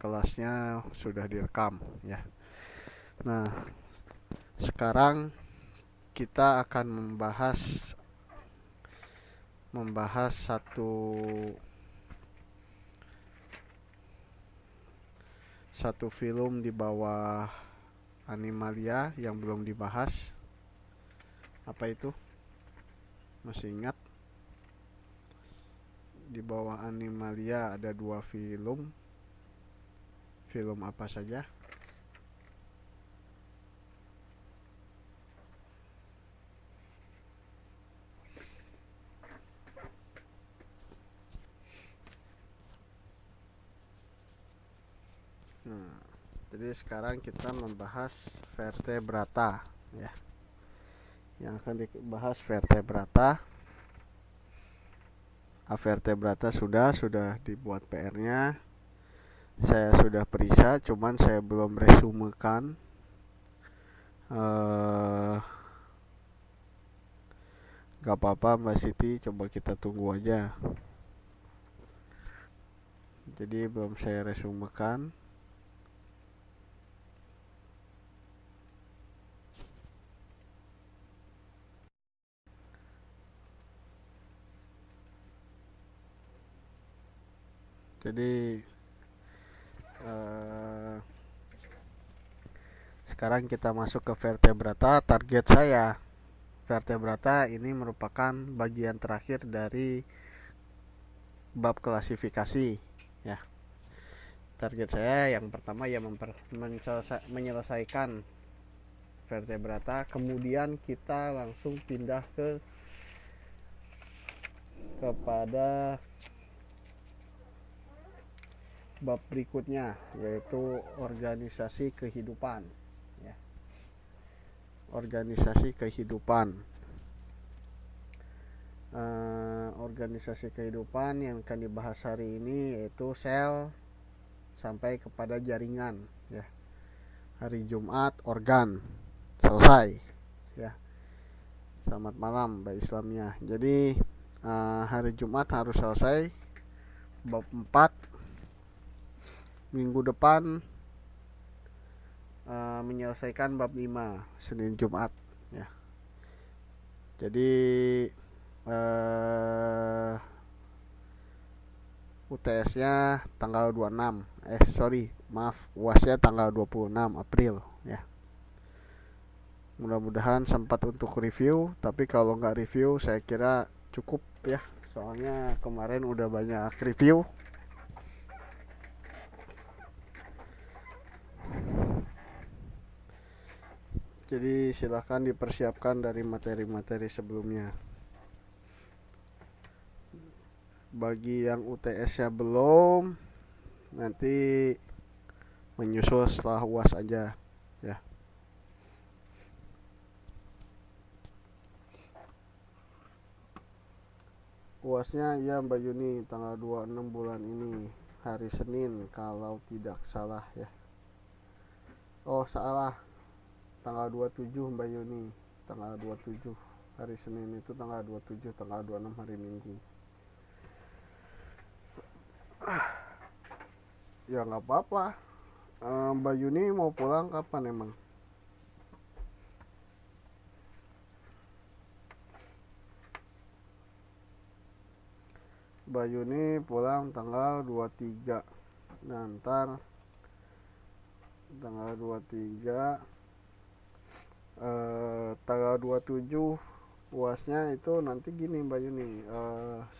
kelasnya sudah direkam ya. Nah, sekarang kita akan membahas satu film di bawah Animalia yang belum dibahas. Apa itu? Masih ingat? Di bawah Animalia ada 2 film. Film apa saja? Nah, jadi sekarang kita membahas vertebrata ya. Yang akan dibahas vertebrata. Vertebrata sudah dibuat PR-nya. Saya sudah periksa, cuman saya belum resumekan. Gak apa-apa Mbak Siti, coba kita tunggu aja. Jadi belum saya resumekan. Jadi sekarang kita masuk ke vertebrata. Target saya, vertebrata ini merupakan bagian terakhir dari bab klasifikasi ya. Target saya yang pertama ya menyelesaikan vertebrata, kemudian kita langsung pindah kepada bab berikutnya, yaitu organisasi kehidupan ya. Organisasi kehidupan. Organisasi kehidupan yang akan dibahas hari ini yaitu sel sampai kepada jaringan ya. Hari Jumat organ selesai ya. Selamat malam Mbak Islamnya. Jadi hari Jumat harus selesai bab 4. Minggu depan menyelesaikan bab 5 Senin Jumat ya. Jadi UTS-nya tanggal 26. UAS-nya tanggal 26 April ya. Mudah-mudahan sempat untuk review, tapi kalau nggak review saya kira cukup ya. Soalnya kemarin udah banyak review. Jadi silahkan dipersiapkan dari materi-materi sebelumnya. Bagi yang UTS-nya belum, nanti menyusul setelah UAS aja ya. UASnya ya Mbak Yuni tanggal 26 bulan ini, hari Senin kalau tidak salah ya. Oh salah, tanggal 27 Mbak Yuni, tanggal 27 hari Senin itu tanggal 27, tanggal 26 hari Minggu. Ya nggak apa-apa. Mbak Yuni mau pulang kapan emang? Mbak Yuni pulang tanggal 23. Nah ntar tanggal 23 tanggal 27 UASnya itu nanti gini Mbak Yuni,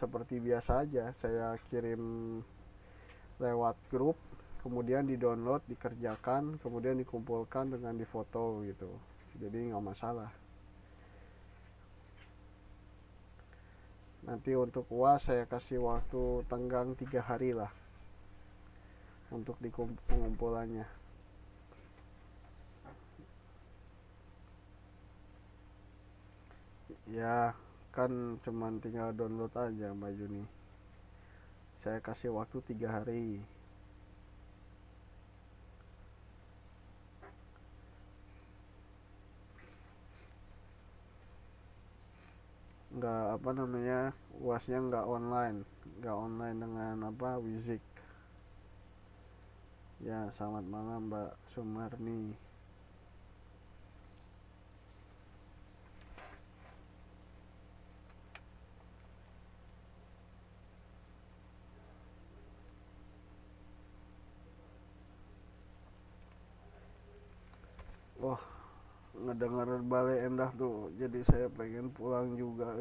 seperti biasa aja saya kirim lewat grup, kemudian di download, dikerjakan, kemudian dikumpulkan dengan difoto gitu. Jadi nggak masalah. Nanti untuk UAS saya kasih waktu tenggang 3 hari lah untuk pengumpulannya. Ya kan cuman tinggal download aja Mbak Yuni. Saya kasih waktu 3 hari. Nggak apa namanya, UASnya nggak online dengan Wizik. Ya, selamat malam Mbak Sumarni. Wah, ngedenger Bale Endah tuh, jadi saya pengen pulang juga.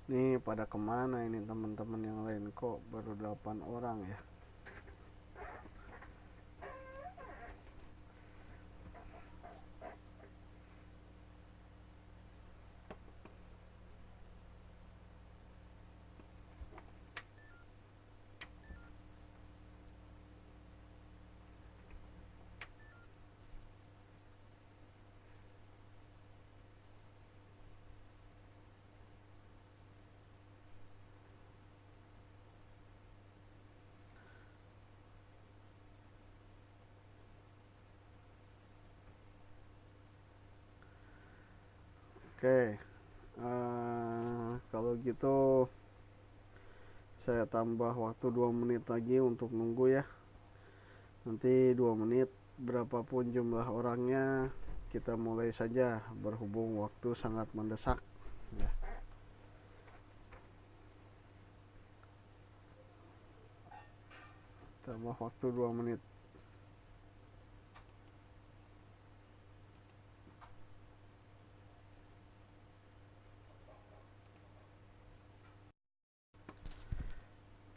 Nih pada kemana ini teman-teman yang lain, kok baru 8 orang ya? Oke, kalau gitu saya tambah waktu 2 menit lagi untuk nunggu ya. Nanti 2 menit berapapun jumlah orangnya kita mulai saja, berhubung waktu sangat mendesak ya. Tambah waktu 2 menit.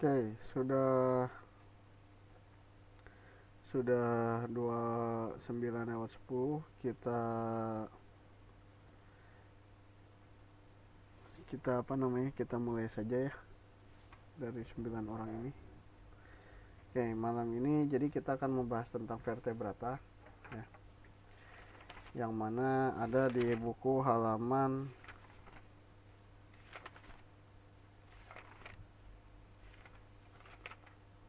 Oke, sudah 29:10. Kita apa namanya? Kita mulai saja ya dari 9 orang ini. Oke, malam ini jadi kita akan membahas tentang vertebrata ya. Yang mana ada di buku halaman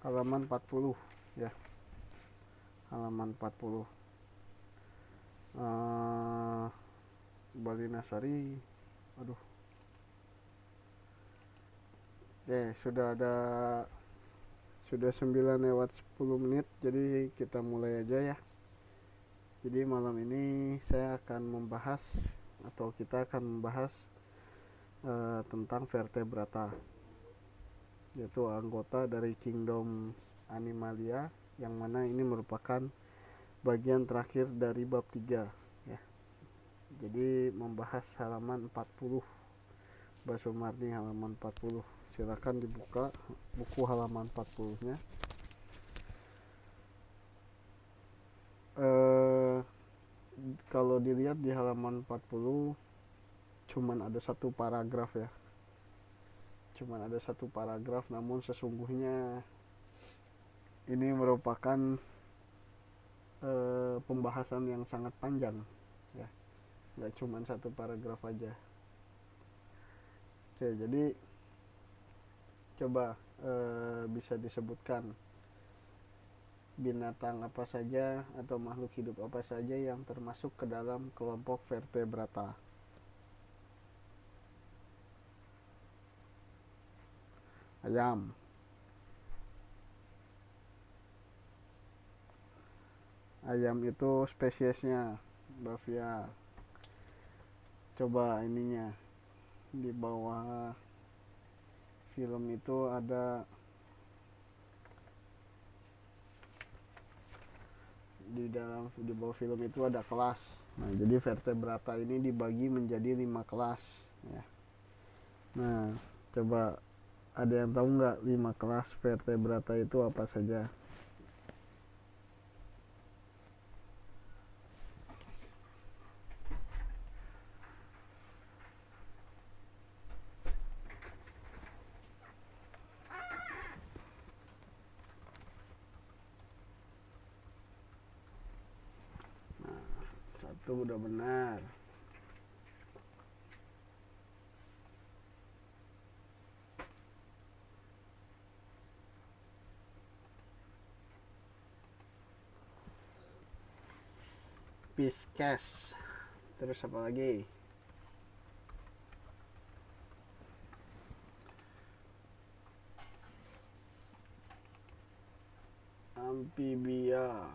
40 ya. Halaman 40. Balinasari. Aduh. Oke, sudah 9:10 menit, jadi kita mulai aja ya. Jadi malam ini saya akan membahas, atau kita akan membahas tentang vertebrata, yaitu anggota dari kingdom Animalia, yang mana ini merupakan bagian terakhir dari bab 3 ya. Jadi membahas halaman 40, Mbak Sumarni, halaman 40. Silakan dibuka buku halaman 40-nya. Kalau dilihat di halaman 40 cuman ada satu paragraf ya. Namun sesungguhnya ini merupakan pembahasan yang sangat panjang ya. Nggak cuma satu paragraf aja. Oke, jadi coba bisa disebutkan binatang apa saja atau makhluk hidup apa saja yang termasuk ke dalam kelompok vertebrata. Ayam. Ayam itu spesiesnya Bavia. Coba ininya di bawah film itu ada, di bawah film itu ada kelas. Nah, jadi vertebrata ini dibagi menjadi 5 kelas ya. Nah, coba ada yang tahu nggak 5 kelas vertebrata itu apa saja? Nah, satu udah benar. Pisces. Terus apa lagi? Amphibia.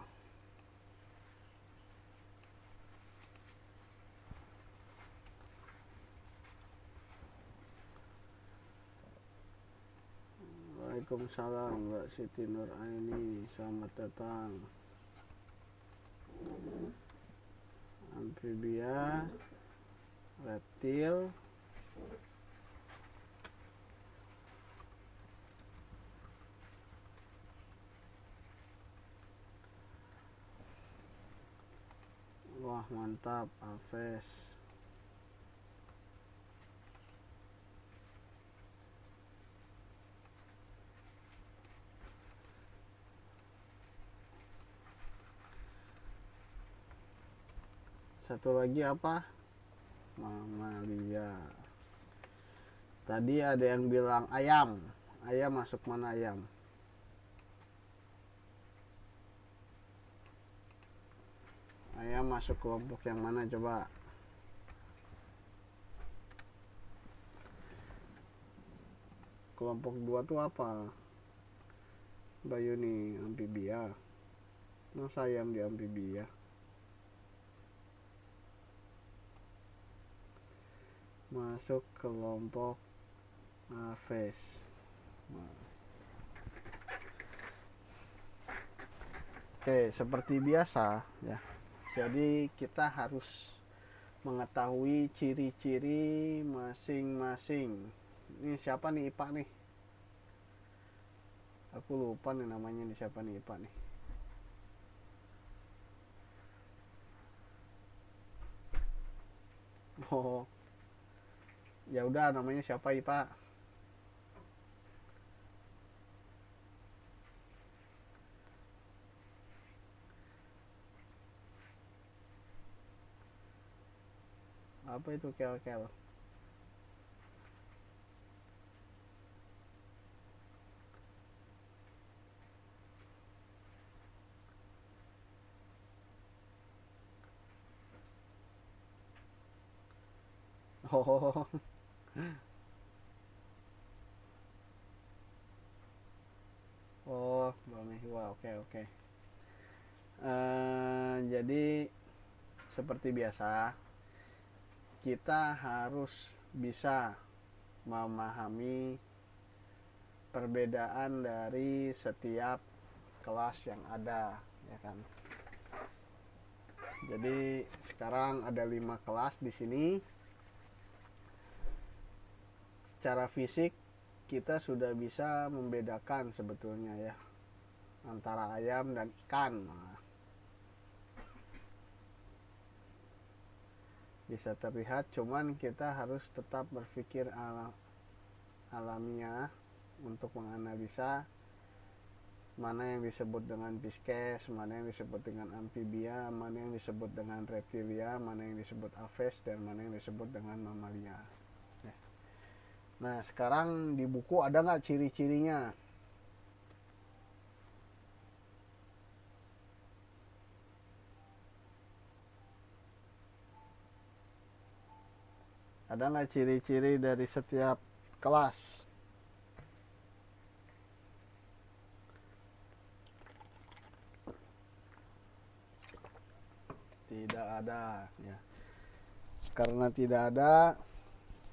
Waalaikumsalam Mbak Siti Nur Aini, selamat datang. Amphibia, reptil, wah mantap, Aves. Satu lagi apa? Mamalia. Tadi ada yang bilang ayam. Ayam masuk mana ayam? Ayam masuk kelompok yang mana coba? Kelompok 2 tuh apa? Mbak Yuni, amphibia. Masa ayam di amphibia? Masuk kelompok Aves. Oke, seperti biasa ya. Jadi kita harus mengetahui ciri-ciri masing-masing. Ini siapa nih IPA nih? Aku lupa nih namanya nih, siapa nih IPA nih. Oh, ya udah, namanya siapa IPA? Apa itu kel-kel? Oh, oh, Bamihwa, oke oke. Jadi seperti biasa, kita harus bisa memahami perbedaan dari setiap kelas yang ada, ya kan? Jadi sekarang ada 5 kelas di sini. Secara fisik kita sudah bisa membedakan sebetulnya ya antara ayam dan ikan. Nah, bisa terlihat, cuman kita harus tetap berpikir alamiah untuk menganalisa mana yang disebut dengan Pisces, mana yang disebut dengan amphibia, mana yang disebut dengan reptilia, mana yang disebut Aves, dan mana yang disebut dengan mamalia. Nah, sekarang di buku ada nggak ciri-cirinya? Ada nggak ciri-ciri dari setiap kelas? Tidak ada ya. Karena tidak ada,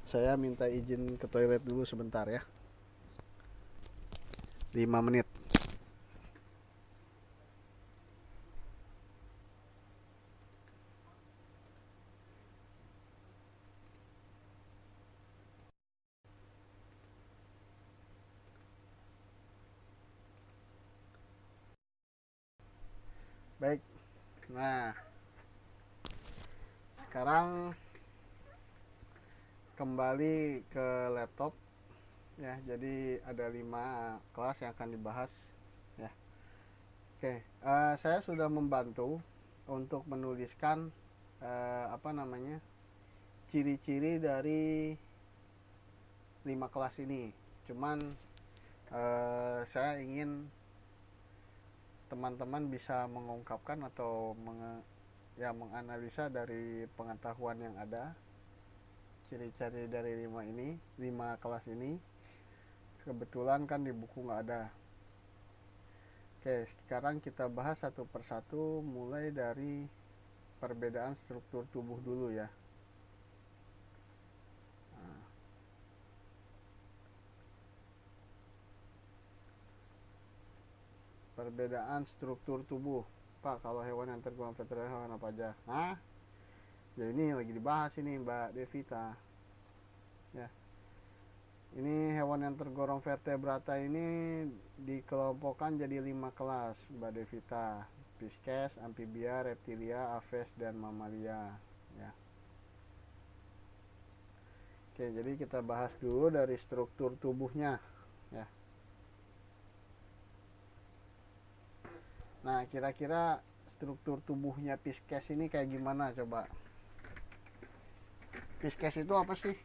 saya minta izin ke toilet dulu sebentar ya. 5 menit. Baik. Nah, sekarang kembali ke laptop ya. Jadi ada 5 kelas yang akan dibahas ya. Oke, saya sudah membantu untuk menuliskan apa namanya, ciri-ciri dari 5 kelas ini. Cuman saya ingin teman-teman bisa mengungkapkan atau ya menganalisa dari pengetahuan yang ada, ciri-ciri dari 5 kelas ini. Kebetulan kan di buku nggak ada. Oke, sekarang kita bahas satu persatu, mulai dari perbedaan struktur tubuh dulu ya. Nah, perbedaan struktur tubuh. Pak, kalau hewan yang tergolong vertebrata hewan apa aja? Nah, ya ini lagi dibahas ini Mbak Devita. Ya, ini hewan yang tergolong vertebrata ini dikelompokkan jadi 5 kelas Mbak Devita. Pisces, amfibia, reptilia, aves, dan mamalia. Ya. Oke, jadi kita bahas dulu dari struktur tubuhnya. Ya. Nah, kira-kira struktur tubuhnya Pisces ini kayak gimana coba? Pisces itu apa sih?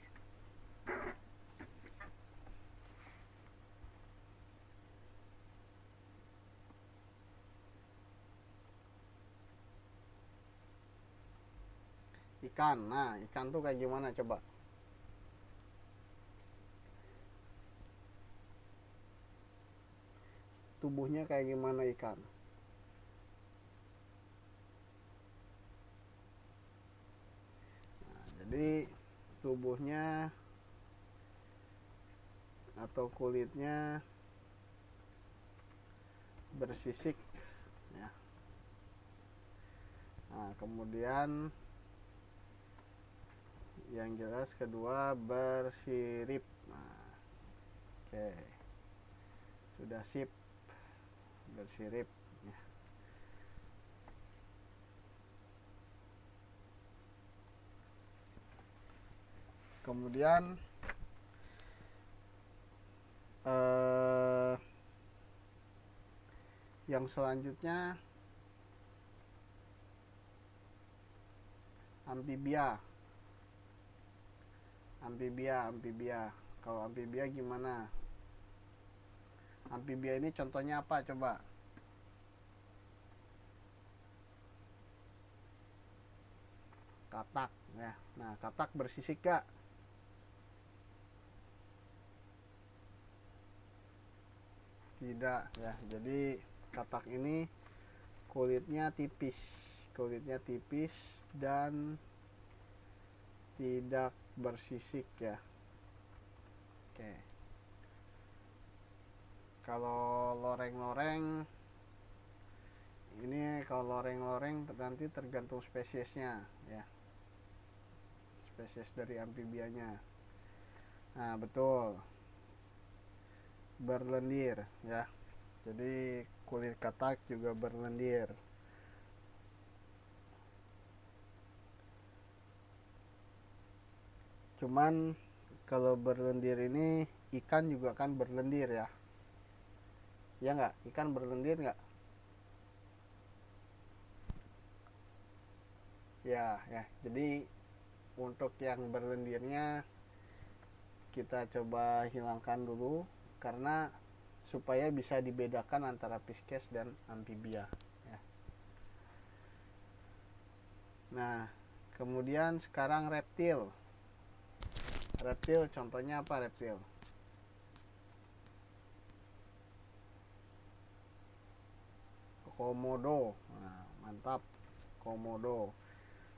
Ikan. Nah, ikan tuh kayak gimana coba? Tubuhnya kayak gimana ikan? Nah, jadi tubuhnya atau kulitnya bersisik ya. Nah, kemudian yang jelas kedua bersirip. Nah, oke. Sudah sip, bersirip ya. Kemudian yang selanjutnya amfibia. Amfibia. Kalau amfibia gimana? Amfibia ini contohnya apa coba? Katak ya. Nah, katak bersisik gak? Tidak ya. Jadi katak ini kulitnya tipis dan tidak bersisik ya. Oke. Kalau loreng-loreng ini, kalau loreng-loreng nanti tergantung spesiesnya ya. Spesies dari amfibianya. Nah, betul. Berlendir ya. Jadi kulit katak juga berlendir. Cuman kalau berlendir ini ikan juga kan berlendir ya. Ya nggak? Ikan berlendir nggak? Ya, ya. Jadi untuk yang berlendirnya kita coba hilangkan dulu karena supaya bisa dibedakan antara Pisces dan amfibia ya. Nah, kemudian sekarang reptil. Reptil contohnya apa reptil? Komodo. Nah, mantap. Komodo.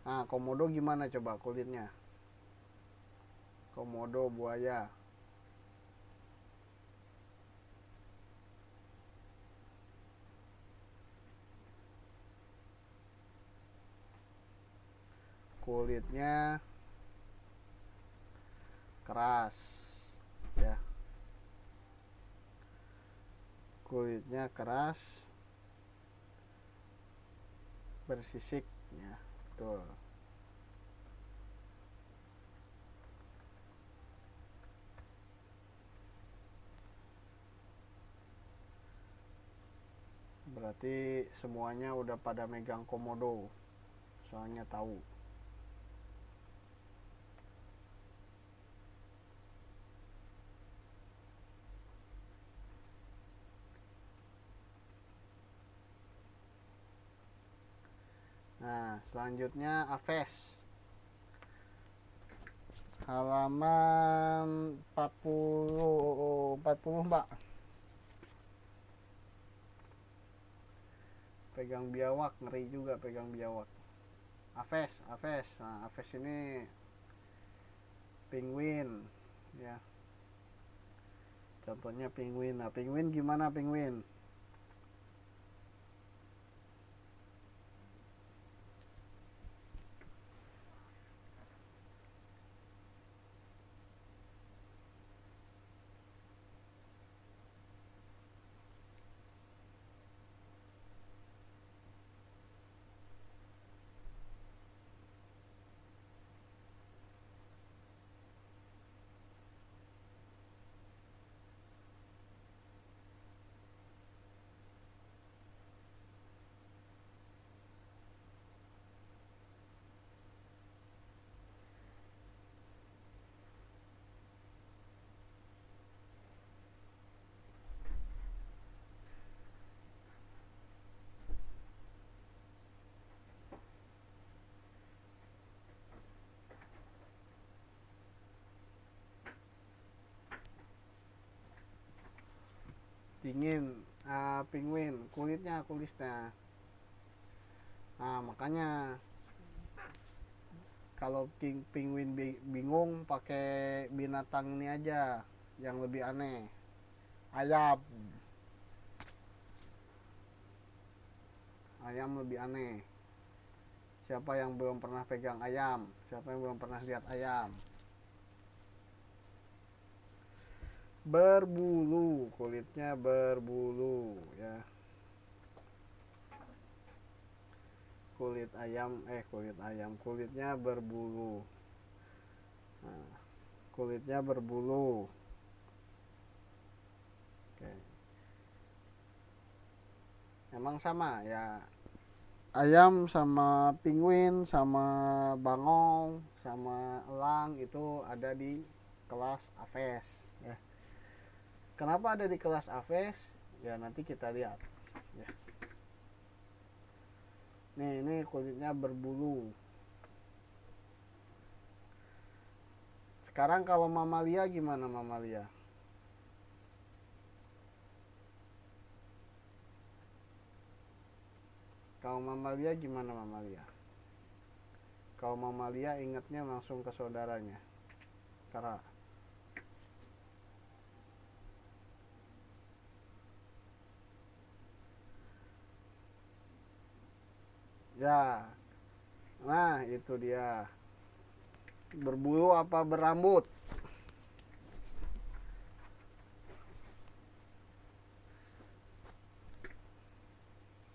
Nah, komodo gimana coba kulitnya? Komodo buaya. Kulitnya keras ya. Kulitnya keras, bersisik ya. Betul. Berarti semuanya udah pada megang komodo. Soalnya tahu. Nah, Nah, selanjutnya Aves. Halaman 40 Mbak. Pegang biawak, ngeri juga pegang biawak. Aves. Nah, Aves ini penguin ya. Contohnya penguin. Nah, penguin gimana penguin? Dingin. Penguin kulitnya. Nah, makanya kalau penguin bingung pakai binatang ini aja yang lebih aneh. Ayam. Ayam lebih aneh. Siapa yang belum pernah pegang ayam? Siapa yang belum pernah lihat ayam? Berbulu, kulitnya berbulu ya. Kulitnya berbulu. Nah, kulitnya berbulu. Oke. Emang sama ya. Ayam sama penguin sama bangau sama elang itu ada di kelas Aves ya. Kenapa ada di kelas Aves? Ya nanti kita lihat ya. Nih, ini kulitnya berbulu. Sekarang kalau mamalia gimana mamalia? Kalau mamalia gimana mamalia? Kalau mamalia ingatnya langsung ke saudaranya. Karena ya, nah itu dia. Berbulu apa berambut?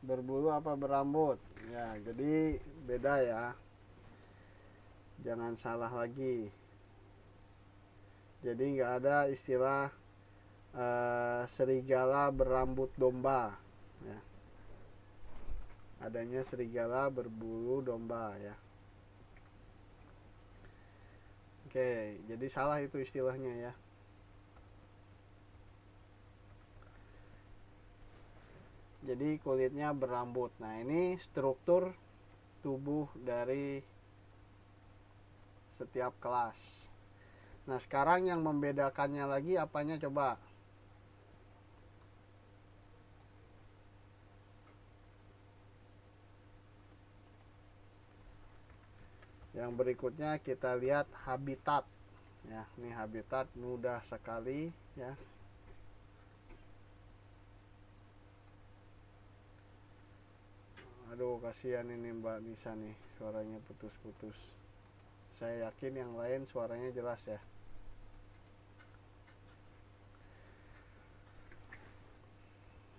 Berbulu apa berambut? Ya, jadi beda ya. Jangan salah lagi. Jadi nggak ada istilah serigala berambut domba. Ya. Adanya serigala berbulu domba ya. Oke, jadi salah itu istilahnya ya. Jadi kulitnya berambut. Nah, ini struktur tubuh dari setiap kelas. Nah, sekarang yang membedakannya lagi apanya coba? Yang berikutnya kita lihat habitat. Ya, ini habitat mudah sekali ya. Aduh, kasihan ini Mbak Nisa nih, suaranya putus-putus. Saya yakin yang lain suaranya jelas ya.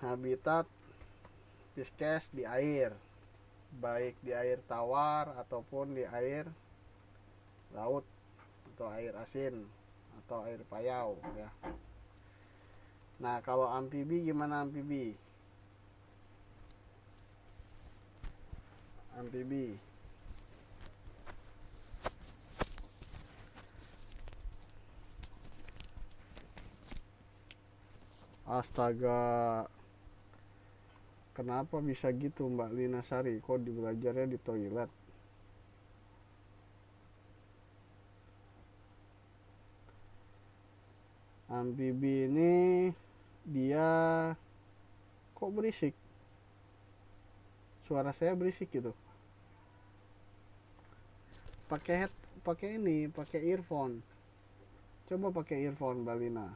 Habitat Pisces di air, baik di air tawar ataupun di air laut atau air asin atau air payau ya. Nah, kalau amfibi gimana amfibi? Amfibi. Astaga. Kenapa bisa gitu Mbak Lina Sari? Kok belajarnya di toilet? Amfibi ini dia kok berisik? Suara saya berisik gitu. Pakai pakai earphone. Coba pakai earphone Mbak Lina.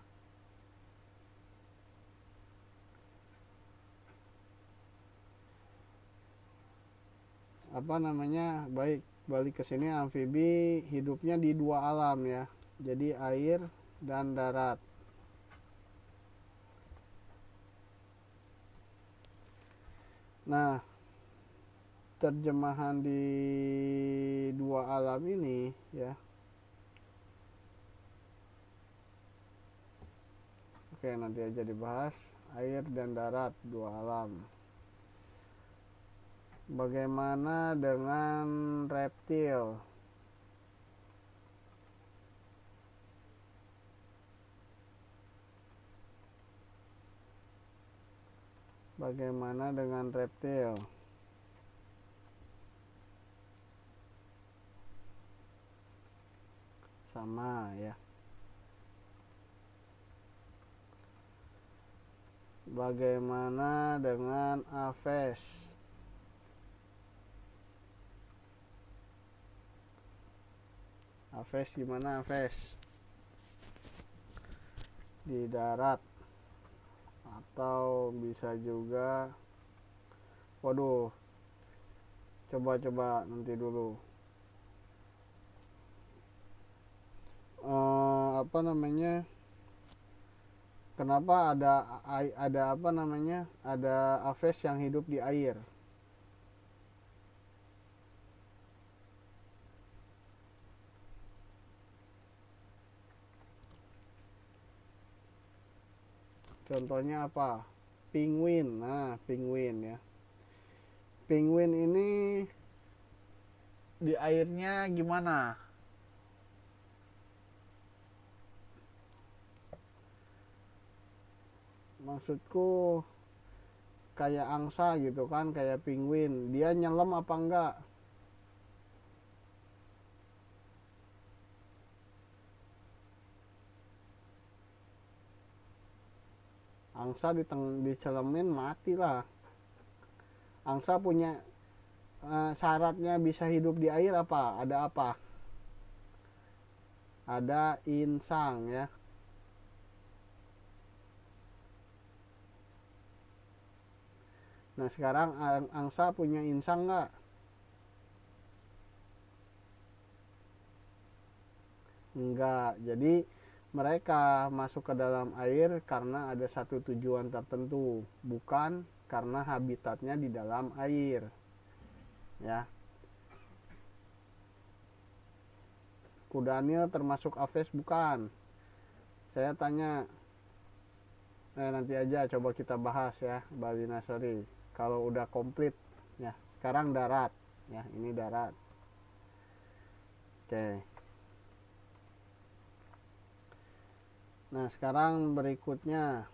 Apa namanya? Baik, balik ke sini. Amfibi hidupnya di dua alam ya. Jadi air dan darat. Nah, terjemahan di dua alam ini ya. Oke, nanti aja dibahas. Air dan darat, dua alam. Bagaimana dengan reptil? Bagaimana dengan reptil? Sama ya. Bagaimana dengan aves? Aves gimana aves? Di darat. Atau bisa juga, waduh, coba nanti dulu. Apa namanya? Kenapa ada apa namanya? Ada aves yang hidup di air? Contohnya apa? Penguin. Nah, penguin ya. Penguin ini di airnya gimana? Maksudku kayak angsa gitu kan, kayak penguin. Dia nyelam apa enggak? Angsa dicelemin mati lah. Angsa punya syaratnya bisa hidup di air apa? Ada apa? Ada insang ya. Nah sekarang angsa punya insang nggak? Enggak. Jadi mereka masuk ke dalam air karena ada satu tujuan tertentu, bukan karena habitatnya di dalam air. Ya. Kudanil termasuk aves bukan? Saya tanya, nanti aja coba kita bahas ya, Bali Nasari. Kalau udah komplit, ya. Sekarang darat, ya. Ini darat. Oke. Nah sekarang berikutnya,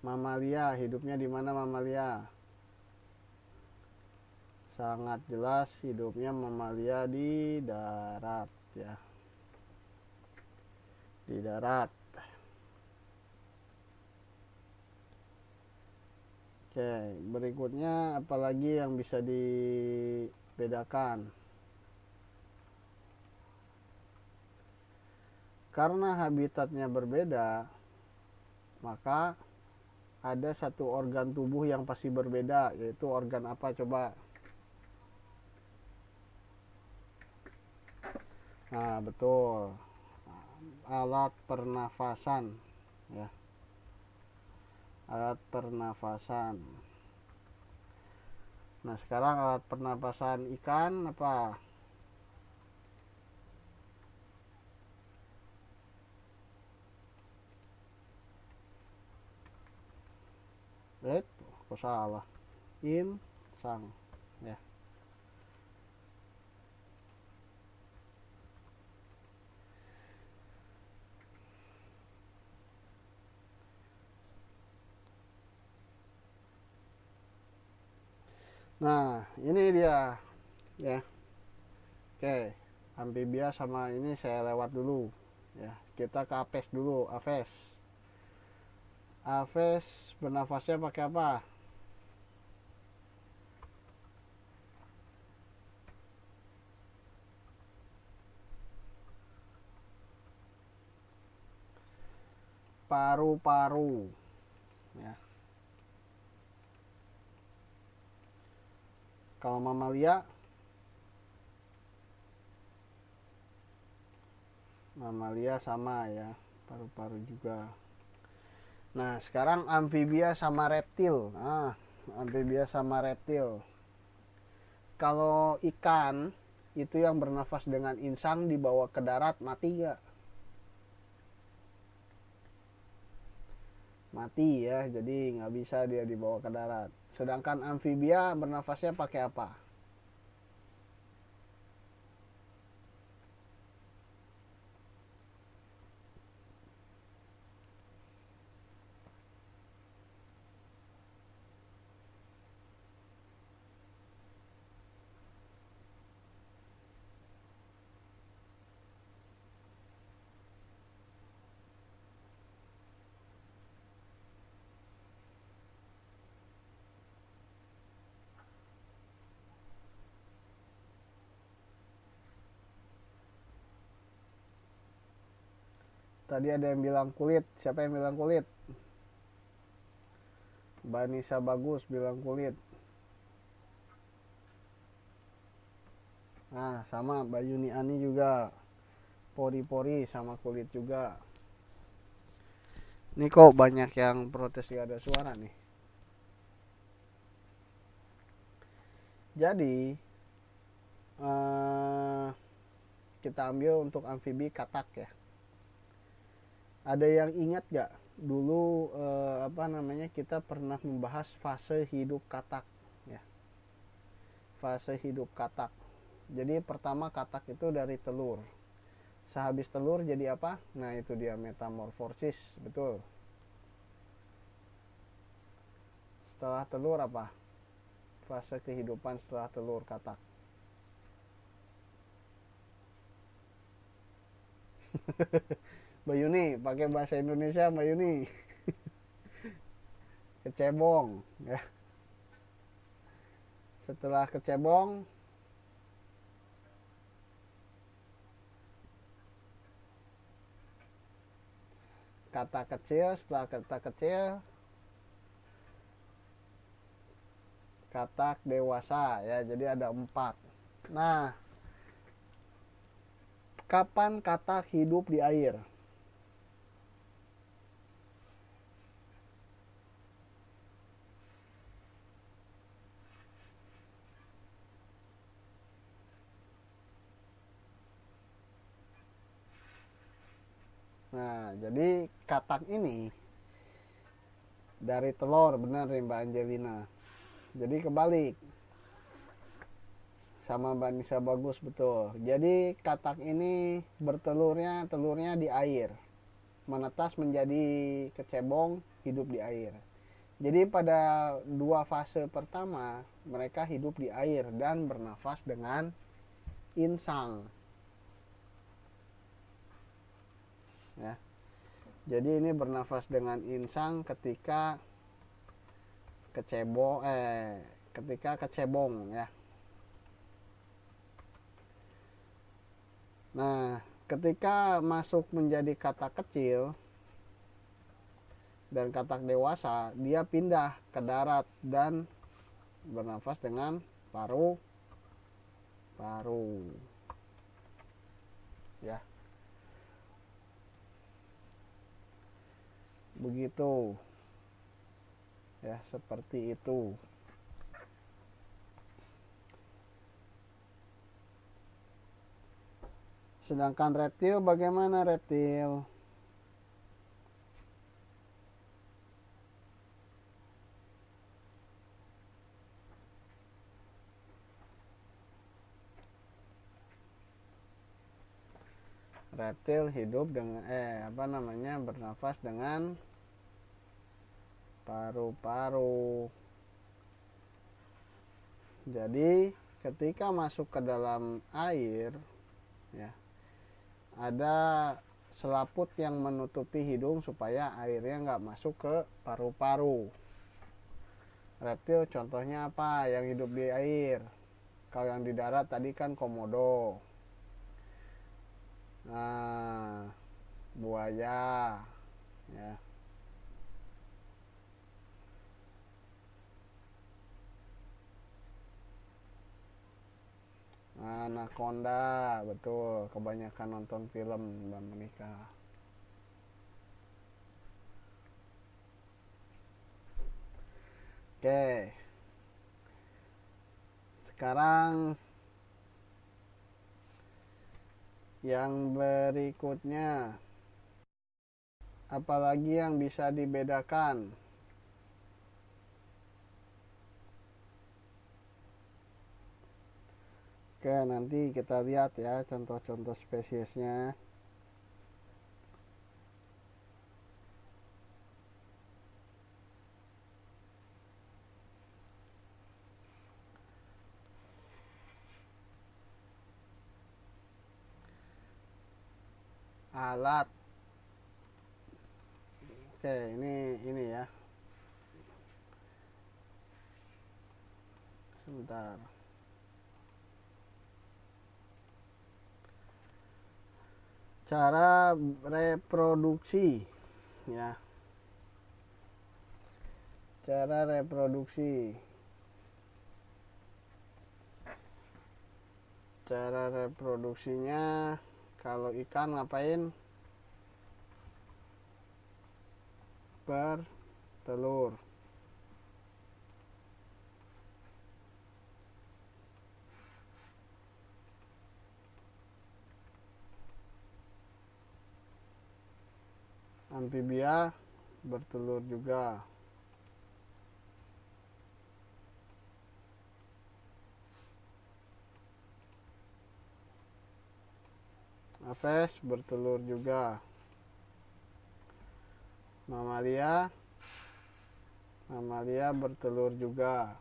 mamalia. Hidupnya di mana mamalia? Sangat jelas hidupnya mamalia di darat ya. Di darat. Oke, berikutnya apalagi yang bisa dibedakan? Karena habitatnya berbeda, maka ada satu organ tubuh yang pasti berbeda, yaitu organ apa coba? Nah, betul. Alat pernafasan ya. Alat pernafasan. Nah, sekarang alat pernapasan ikan apa? Kok salah? Insang ya. Nah, ini dia ya. Oke, amfibia sama ini saya lewat dulu ya. Kita ke Aves dulu. Aves bernafasnya pakai apa? Paru-paru ya. Kalau mamalia sama ya, paru-paru juga. Nah, sekarang amfibia sama reptil. Amfibia sama reptil. Kalau ikan itu yang bernafas dengan insang dibawa ke darat mati gak? Mati ya, jadi nggak bisa dia dibawa ke darat. Sedangkan amfibia bernafasnya pakai apa? Tadi ada yang bilang kulit. Siapa yang bilang kulit? Banisa Bagus bilang kulit. Nah, sama Mbak Yuni Ani juga. Pori-pori sama kulit juga. Ini kok banyak yang protes gak ada suara nih. Jadi kita ambil untuk amfibi katak ya. Ada yang ingat gak dulu kita pernah membahas fase hidup katak ya. Fase hidup katak. Jadi pertama katak itu dari telur. Sehabis telur jadi apa? Nah, itu dia metamorfosis, betul. Setelah telur apa? Fase kehidupan setelah telur katak. Mbak Yuni, pakai bahasa Indonesia Mbak Yuni. Kecebong ya. Setelah kecebong kata kecil, setelah kata kecil katak dewasa ya. Jadi ada 4. Nah, kapan katak hidup di air? Nah, jadi katak ini dari telur, benar nih Mbak Angelina. Jadi kebalik sama Mbak Nisa Bagus, betul. Jadi katak ini telurnya di air, menetas menjadi kecebong, hidup di air. Jadi pada 2 fase pertama mereka hidup di air dan bernafas dengan insang ya. Jadi ini bernafas dengan insang ketika kecebong ya. Nah, ketika masuk menjadi katak kecil dan katak dewasa, dia pindah ke darat dan bernafas dengan paru ya. Begitu ya, seperti itu. Sedangkan reptil, bagaimana reptil? Reptil hidup dengan bernafas dengan paru-paru Jadi ketika masuk ke dalam air, ya, ada selaput yang menutupi hidung supaya airnya nggak masuk ke paru-paru. Reptil contohnya apa yang hidup di air? Kalau yang di darat tadi kan komodo. Nah, buaya, ya. Anaconda, betul. Kebanyakan nonton film Mbak Monica. Oke. Sekarang yang berikutnya, apalagi yang bisa dibedakan? Oke, nanti kita lihat ya contoh-contoh spesiesnya. Alat. Oke, ini ya. Sebentar. Cara reproduksi, ya. Cara reproduksi. Cara reproduksinya, kalau ikan ngapain? Bertelur. Amfibia bertelur juga. Aves bertelur juga. Mamalia bertelur juga.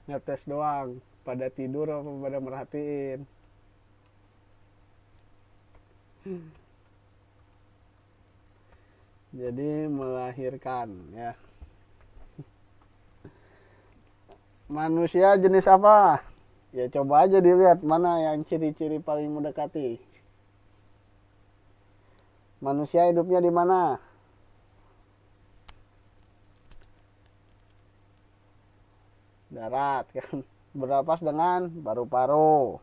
Ngetes doang, pada tidur apa pada merhatiin? Jadi melahirkan, ya. Manusia jenis apa? Ya coba aja dilihat mana yang ciri-ciri paling mendekati. Manusia hidupnya di mana? Darat kan. Bernapas dengan paru-paru.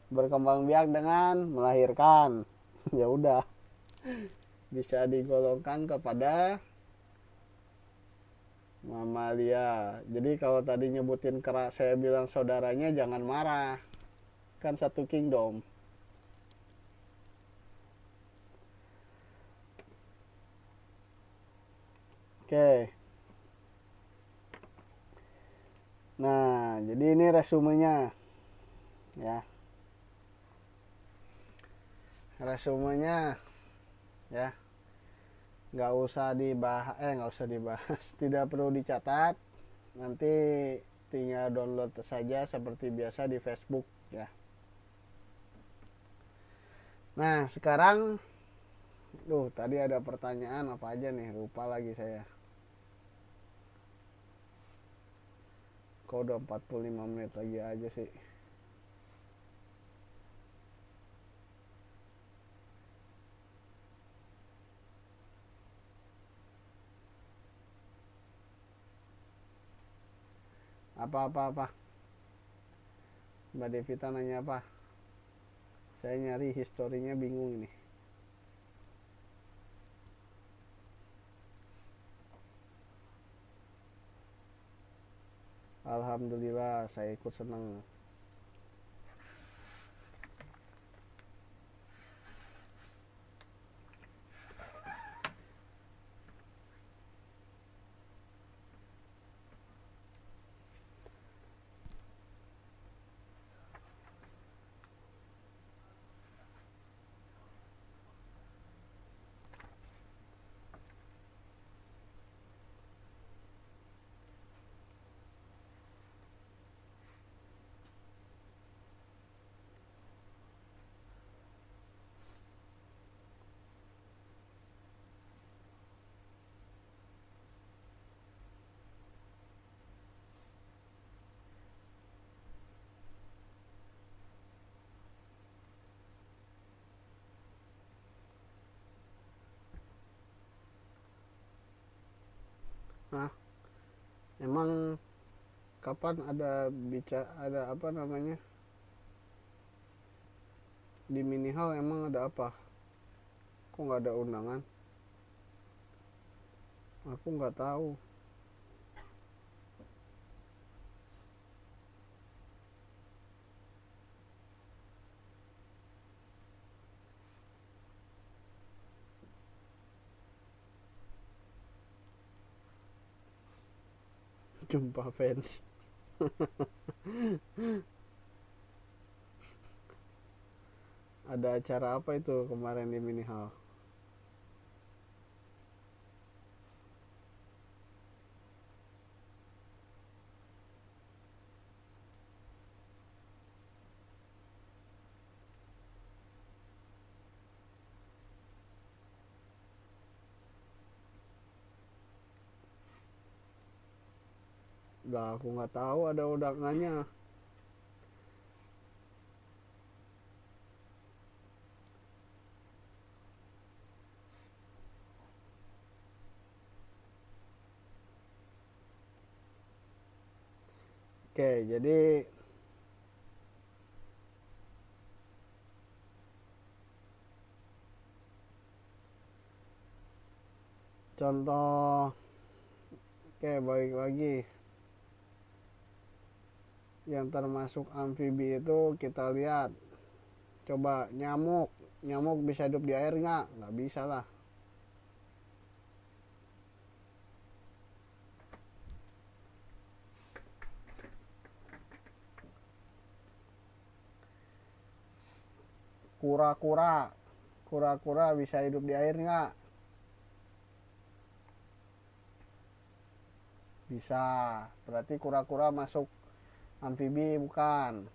Berkembang biak dengan melahirkan. Ya udah. Bisa digolongkan kepada mamalia. Jadi kalau tadi nyebutin kera, saya bilang saudaranya, jangan marah. Kan satu kingdom. Oke. Nah, jadi ini resumenya. Ya. Resumenya, ya. Nggak usah dibahas. Tidak perlu dicatat. Nanti tinggal download saja seperti biasa di Facebook, ya. Nah, sekarang tadi ada pertanyaan apa aja nih? Lupa lagi saya. Kok udah 45 menit lagi aja sih? Apa? Mbak Devita nanya apa? Saya nyari historinya bingung ini. Alhamdulillah, saya ikut senang. Emang kapan ada apa namanya, di mini hall emang ada apa? Kok nggak ada undangan? Aku nggak tahu. Jumpa fans. Ada acara apa itu kemarin di mini hall? Lah aku nggak tahu ada undangannya. Oke, jadi contoh, oke balik lagi, yang termasuk amfibi itu kita lihat. Coba nyamuk, nyamuk bisa hidup di air nggak bisa lah. Kura-kura, kura-kura bisa hidup di air nggak? Bisa. Berarti kura-kura masuk amfibi bukan?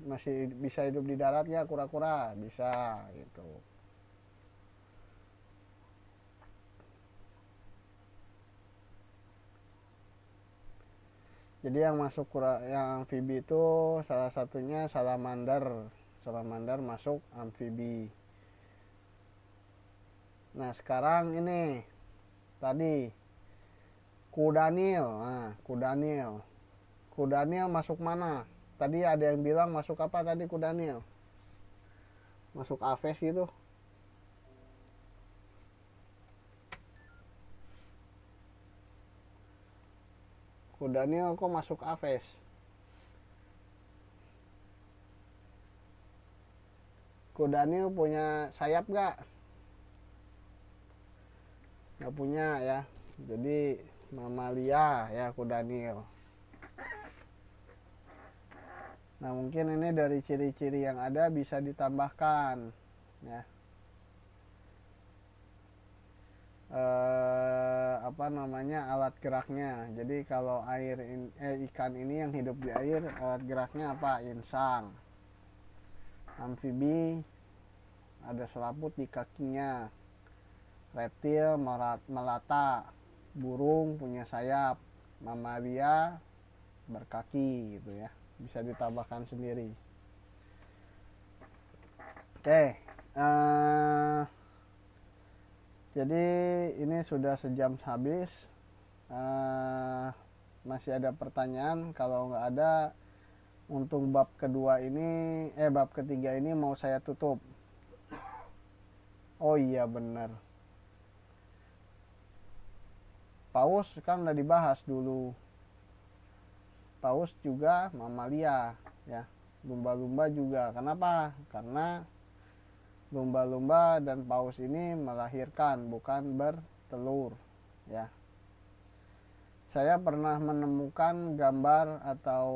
Masih bisa hidup di darat ya kura-kura? Bisa gitu. Jadi yang masuk yang amfibi itu salah satunya salamander. Salamander masuk amfibi. Nah sekarang ini tadi kudanil. Nah kudanil, kudanil masuk mana? Tadi ada yang bilang masuk apa tadi kudanil? Masuk aves gitu. Kudanil kok masuk aves? Kudanil punya sayap gak? Gak punya ya. Jadi mamalia ya kudanil. Nah mungkin ini dari ciri-ciri yang ada bisa ditambahkan ya. Apa namanya, alat geraknya. Jadi kalau ikan ini yang hidup di air, alat geraknya apa? Insang. Amfibi ada selaput di kakinya. Reptil melata. Burung punya sayap. Mamalia berkaki gitu ya. Bisa ditambahkan sendiri. Oke. Jadi ini sudah sejam habis. Masih ada pertanyaan? Kalau nggak ada, untuk bab kedua ini, bab ketiga ini mau saya tutup. Oh iya benar. Paus kan udah dibahas dulu. Paus juga mamalia ya. Lumba-lumba juga. Kenapa? Karena lumba-lumba dan paus ini melahirkan, bukan bertelur ya. Saya pernah menemukan gambar atau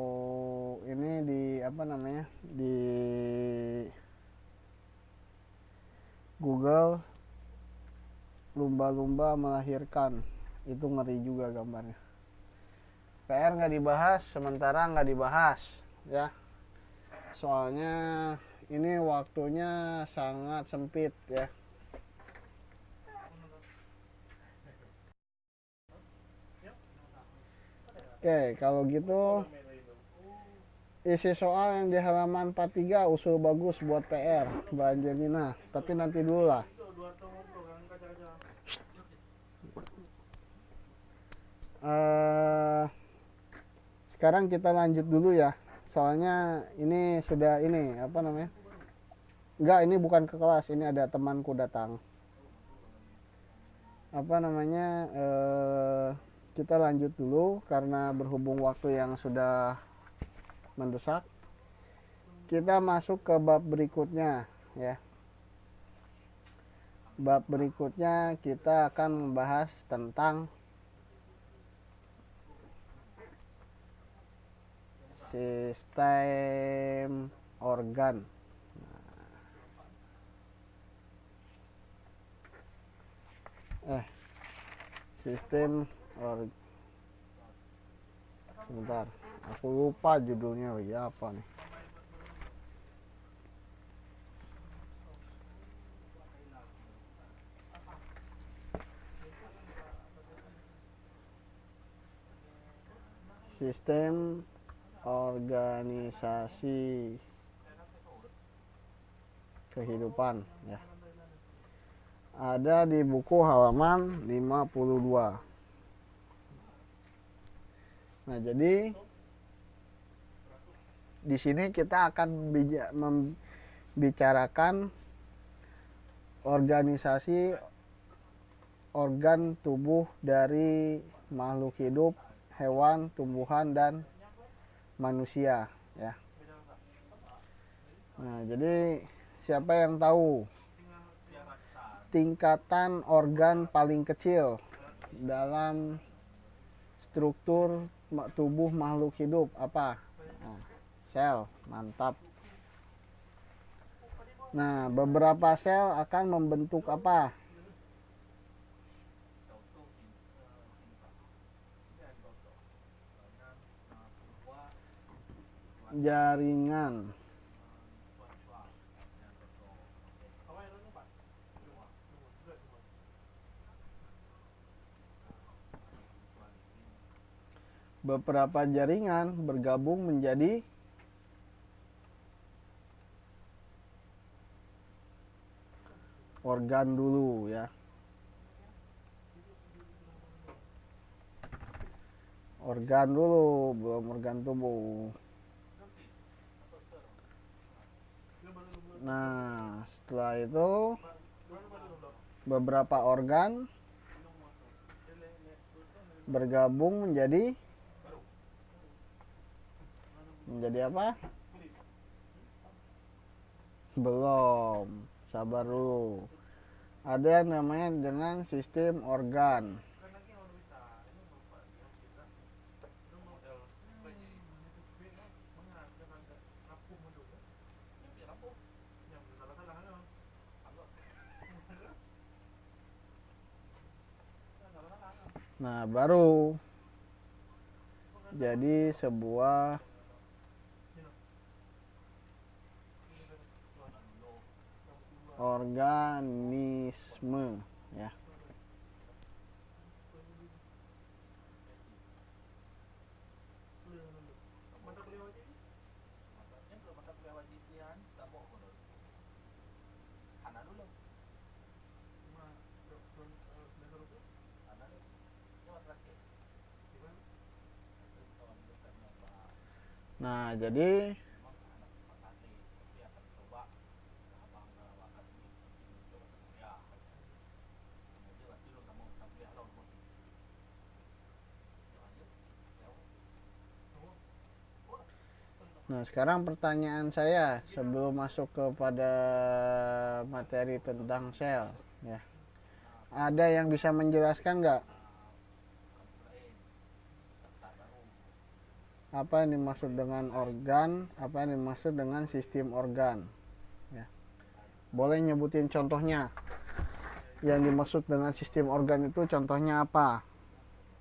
ini di apa namanya, di Google, lumba-lumba melahirkan. Itu ngeri juga gambarnya. PR nggak dibahas, sementara nggak dibahas ya. Soalnya ini waktunya sangat sempit ya. Oke, kalau gitu isi soal yang di halaman 43 usul bagus buat PR Mbak Angelina, tapi nanti dulu lah. eh, sekarang kita lanjut dulu ya. Soalnya ini sudah ini apa namanya? Enggak, ini bukan ke kelas, ini ada temanku datang. Apa namanya? Kita lanjut dulu karena berhubung waktu yang sudah mendesak. Kita masuk ke bab berikutnya ya. Bab berikutnya kita akan membahas tentang sistem organ. Sistem sebentar, aku lupa judulnya ya apa nih. Sistem organisasi kehidupan ya. Ada di buku halaman 52. Nah, jadi di sini kita akan membicarakan organisasi organ tubuh dari makhluk hidup, hewan, tumbuhan, dan manusia ya. Nah, jadi siapa yang tahu tingkatan organ paling kecil dalam struktur tubuh makhluk hidup apa? Nah, sel, mantap. Nah, beberapa sel akan membentuk apa? Jaringan. Beberapa jaringan bergabung menjadi organ dulu ya. Organ dulu, belum organ tubuh. Nah, setelah itu beberapa organ bergabung menjadi apa? Belum, sabar dulu. Ada yang namanya dengan sistem organ. Nah, baru jadi sebuah organisme ya. Nah, jadi nah, sekarang pertanyaan saya sebelum masuk kepada materi tentang sel ya. Ada yang bisa menjelaskan nggak apa yang dimaksud dengan organ, apa yang dimaksud dengan sistem organ ya. Boleh nyebutin contohnya. Yang dimaksud dengan sistem organ itu contohnya apa?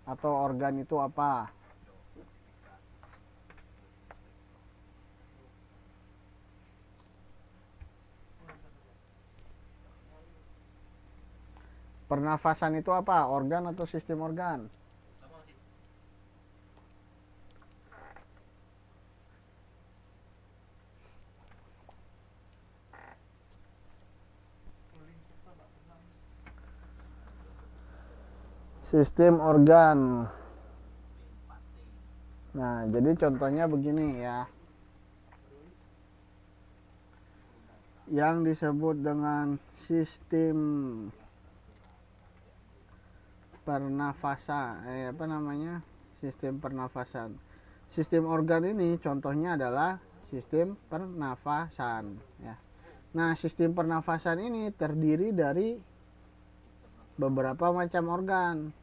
Atau organ itu apa? Pernafasan itu apa? Organ atau sistem organ? Sistem organ Nah, jadi contohnya begini ya. Yang disebut dengan sistem pernafasan, sistem pernafasan. Sistem organ ini contohnya adalah sistem pernafasan ya. Nah, sistem pernafasan ini terdiri dari beberapa macam organ.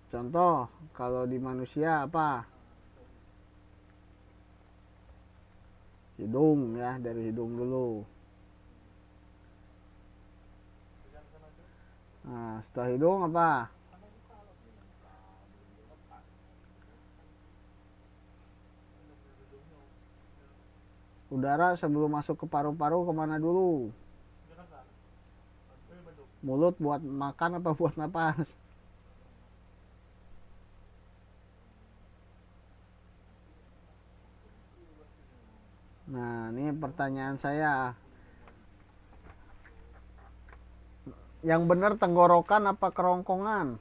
Contoh, kalau di manusia apa? Hidung ya, dari hidung dulu. Nah, setelah hidung apa? Udara sebelum masuk ke paru-paru kemana dulu? Mulut buat makan atau buat napas? Nah, ini pertanyaan saya. Yang benar tenggorokan apa kerongkongan?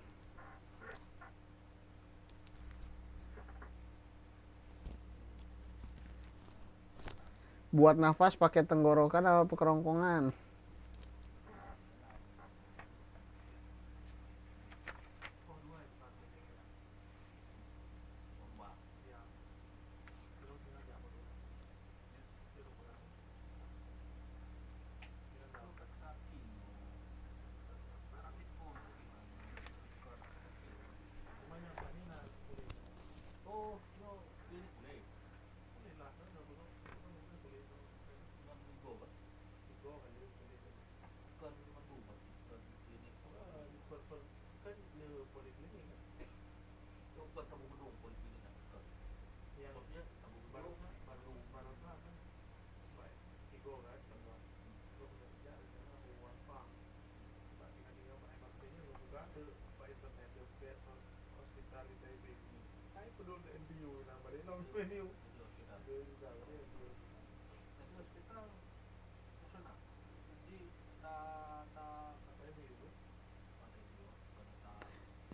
Buat nafas pakai tenggorokan apa kerongkongan?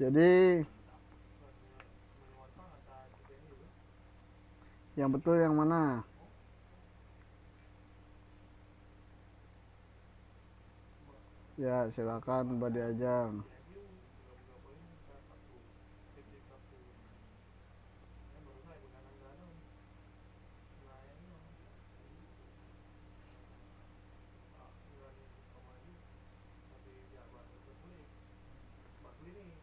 Jadi yang betul yang mana? Ya, silakan Mbak Diajang.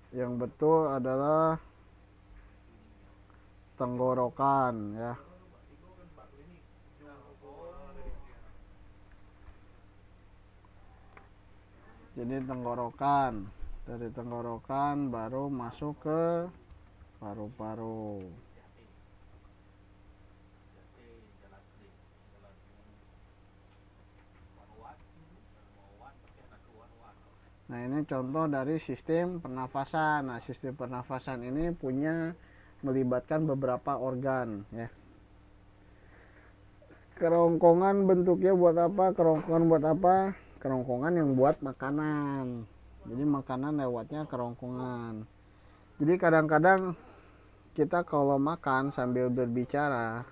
Yang betul adalah tenggorokan ya. Jadi tenggorokan, dari tenggorokan baru masuk ke paru-paru. Nah, ini contoh dari sistem pernafasan. Nah, sistem pernafasan ini melibatkan beberapa organ ya. Kerongkongan bentuknya buat apa? Kerongkongan buat apa? Kerongkongan yang buat makanan. Jadi makanan lewatnya kerongkongan. Jadi kadang-kadang kita kalau makan sambil berbicara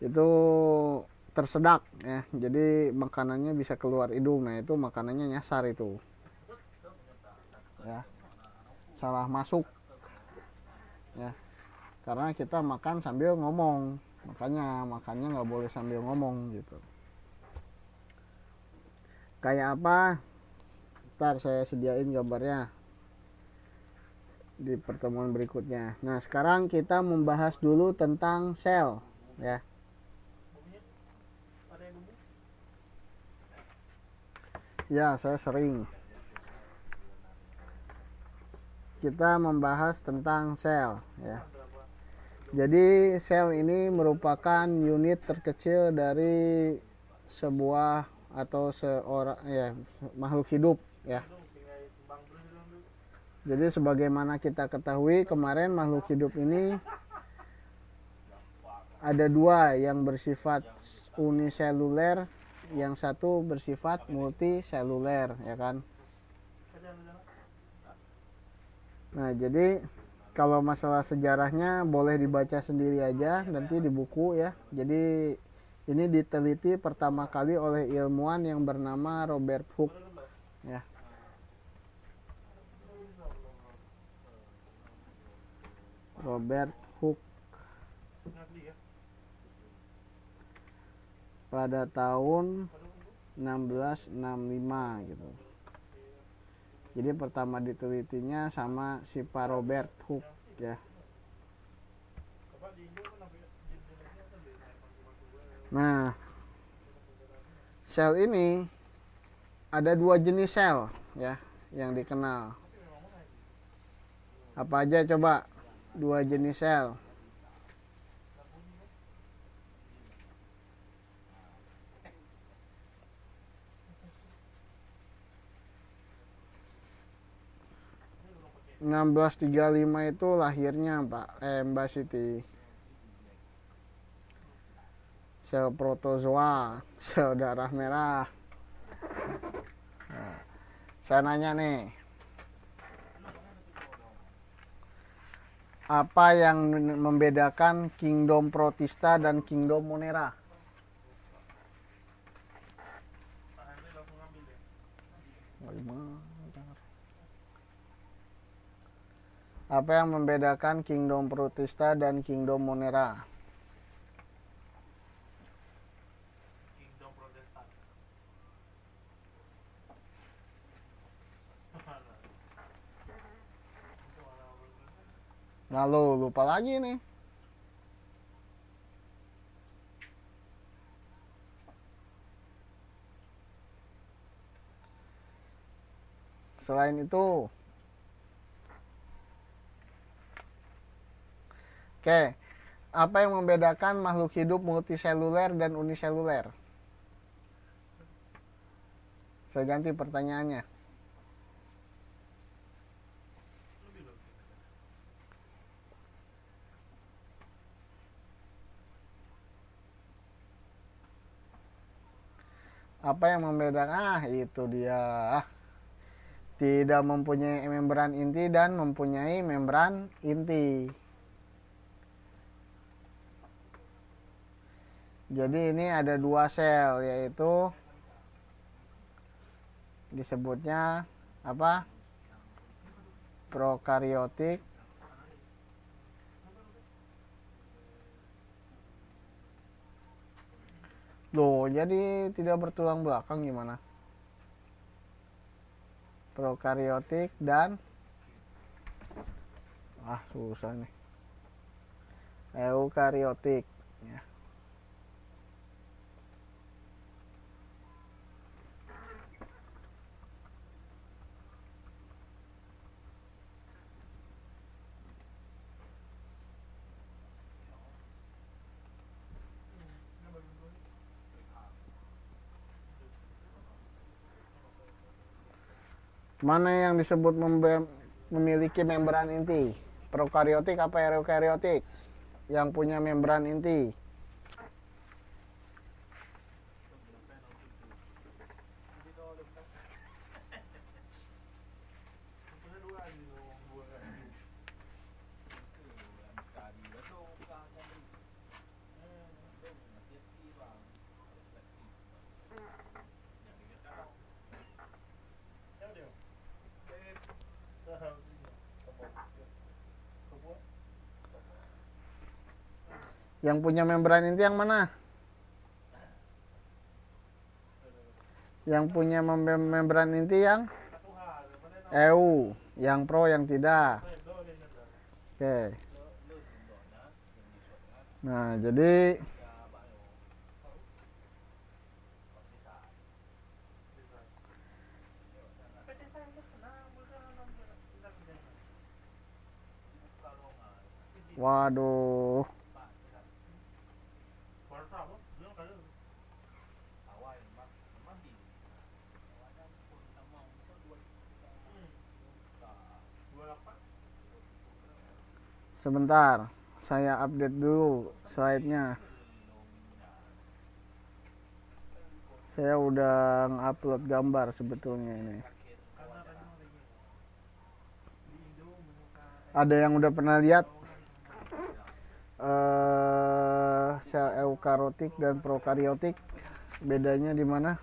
itu tersedak ya. Jadi makanannya bisa keluar hidung. Nah, itu makanannya nyasar itu. Ya. Salah masuk. Ya. Karena kita makan sambil ngomong. Makanya makannya nggak boleh sambil ngomong gitu. Kayak apa? Ntar saya sediain gambarnya di pertemuan berikutnya. Nah, sekarang kita membahas dulu tentang sel ya. Ya, saya sering. Kita membahas tentang sel ya. Jadi sel ini merupakan unit terkecil dari sebuah atau seorang ya makhluk hidup ya. Jadi sebagaimana kita ketahui kemarin makhluk hidup ini ada dua yang bersifat uniseluler, yang satu bersifat multiseluler ya kan. Nah, jadi Kalau masalah sejarahnya boleh dibaca sendiri aja nanti di buku ya. Jadi ini diteliti pertama kali oleh ilmuwan yang bernama Robert Hooke ya. Robert Hooke pada tahun 1665 gitu. Jadi pertama ditelitinya sama si Pak Robert Hooke ya. Nah, sel ini ada 2 jenis sel ya yang dikenal. Apa aja coba 2 jenis sel? (1635) itu lahirnya Mbak Siti. Sel protozoa, sel darah merah. Nah, saya nanya nih, apa yang membedakan Kingdom Protista dan Kingdom Monera? Apa yang membedakan Kingdom Protista dan Kingdom Monera? Kingdom Protestan. Lalu lupa lagi nih. Selain itu, oke, apa yang membedakan makhluk hidup multiseluler dan uniseluler? Saya ganti pertanyaannya. Apa yang membedakan? Itu dia. Tidak mempunyai membran inti dan mempunyai membran inti. Jadi ini ada 2 sel, yaitu disebutnya apa? Prokariotik Loh, jadi tidak bertulang belakang gimana? Prokariotik dan susah nih. Eukariotik ya. Mana yang disebut memiliki membran inti? Prokariotik apa eukariotik? Yang punya membran inti. Yang punya membran inti yang mana? Yang punya membran inti yang EU, yang pro yang tidak. Oke. Nah, jadi waduh. Sebentar, saya update dulu slide-nya. Saya udah ngupload gambar sebetulnya ini. Ada yang udah pernah lihat sel eukariotik dan prokariotik, bedanya di mana?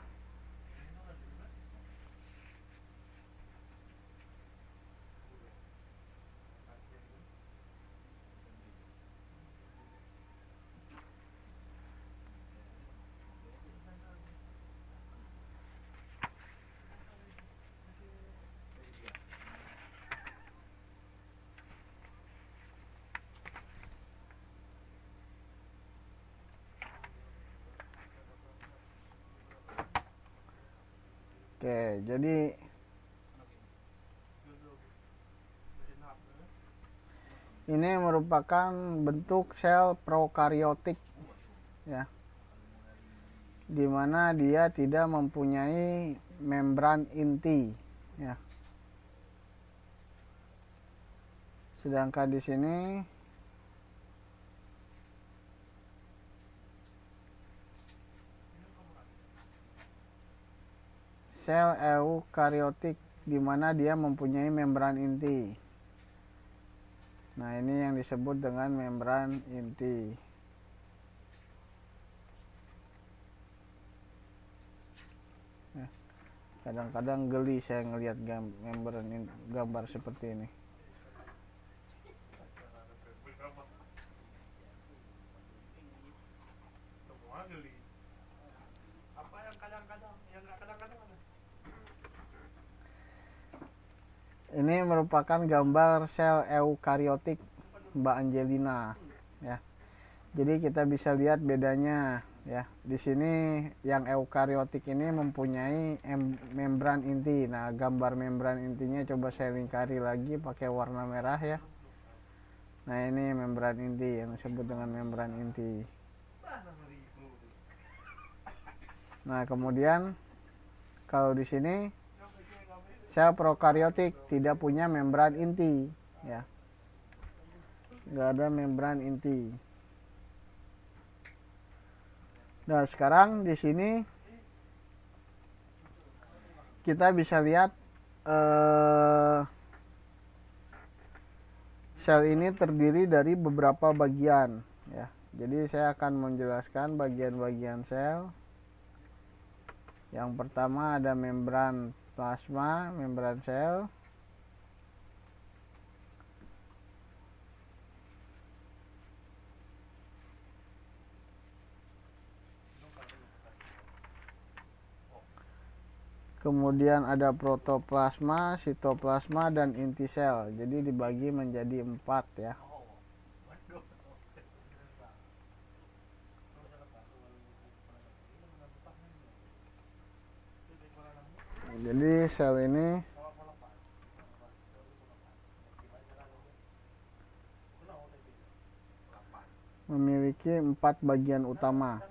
Oke, jadi ini merupakan bentuk sel prokariotik, ya, di mana dia tidak mempunyai membran inti, ya. Sedangkan di sini sel eukariotik di mana dia mempunyai membran inti. Nah, ini yang disebut dengan membran inti. Kadang-kadang geli saya ngelihat gambar seperti ini. Semua geli. Apa yang kadang-kadang, yang nggak kadang-kadang ada? Ini merupakan gambar sel eukariotik Mbak Angelina, ya. Jadi kita bisa lihat bedanya, ya. Di sini yang eukariotik ini mempunyai membran inti. Nah, gambar membran intinya coba saya lingkari lagi pakai warna merah, ya. Nah, ini membran inti yang disebut dengan membran inti. Nah, kemudian kalau di sini sel prokariotik tidak punya membran inti, ya. Nggak ada membran inti. Nah, sekarang di sini kita bisa lihat sel ini terdiri dari beberapa bagian, ya. Jadi saya akan menjelaskan bagian-bagian sel. Yang pertama ada membran plasma, membran sel. Kemudian ada protoplasma, sitoplasma, dan inti sel. Jadi dibagi menjadi 4, ya. Jadi sel ini memiliki 4 bagian utama.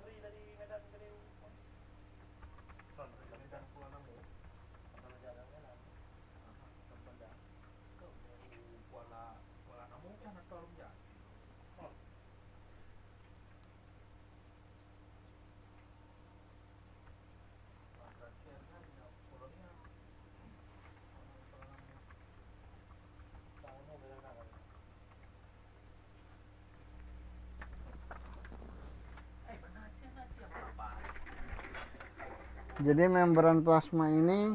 Jadi membran plasma ini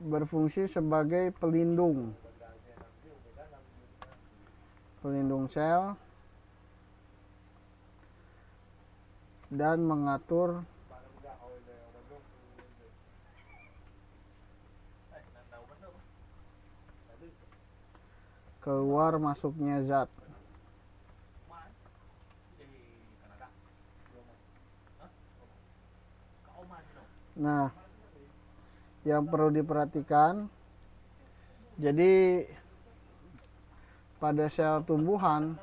berfungsi sebagai pelindung sel dan mengatur keluar masuknya zat. Nah, yang perlu diperhatikan, jadi pada sel tumbuhan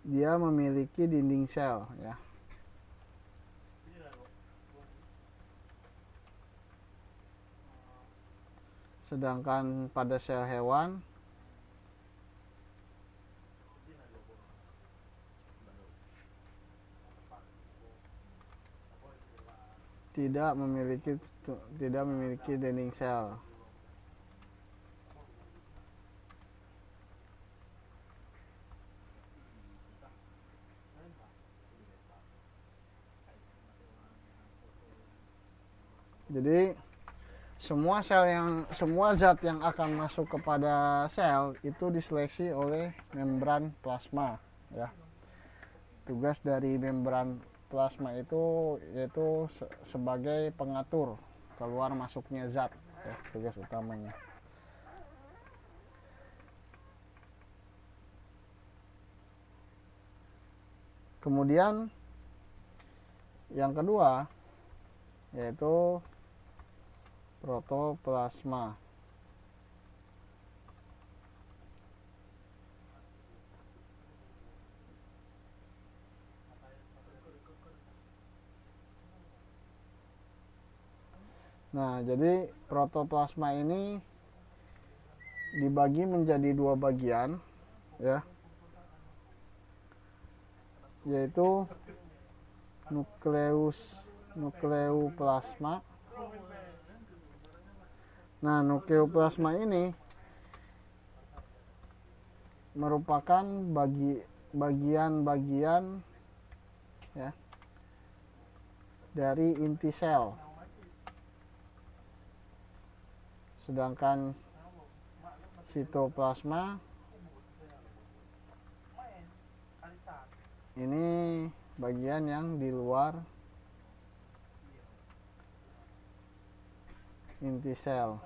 dia memiliki dinding sel, ya. Sedangkan pada sel hewan tidak memiliki dinding sel. Jadi semua zat yang akan masuk kepada sel itu diseleksi oleh membran plasma, ya. Tugas dari membran plasma itu yaitu sebagai pengatur keluar masuknya zat, ya, tugas utamanya. Kemudian yang kedua yaitu protoplasma. Nah, jadi protoplasma ini dibagi menjadi dua bagian, ya, yaitu nukleoplasma. Nah, nukleoplasma ini merupakan bagian-bagian, ya, dari inti sel. Sedangkan sitoplasma ini bagian yang di luar inti sel.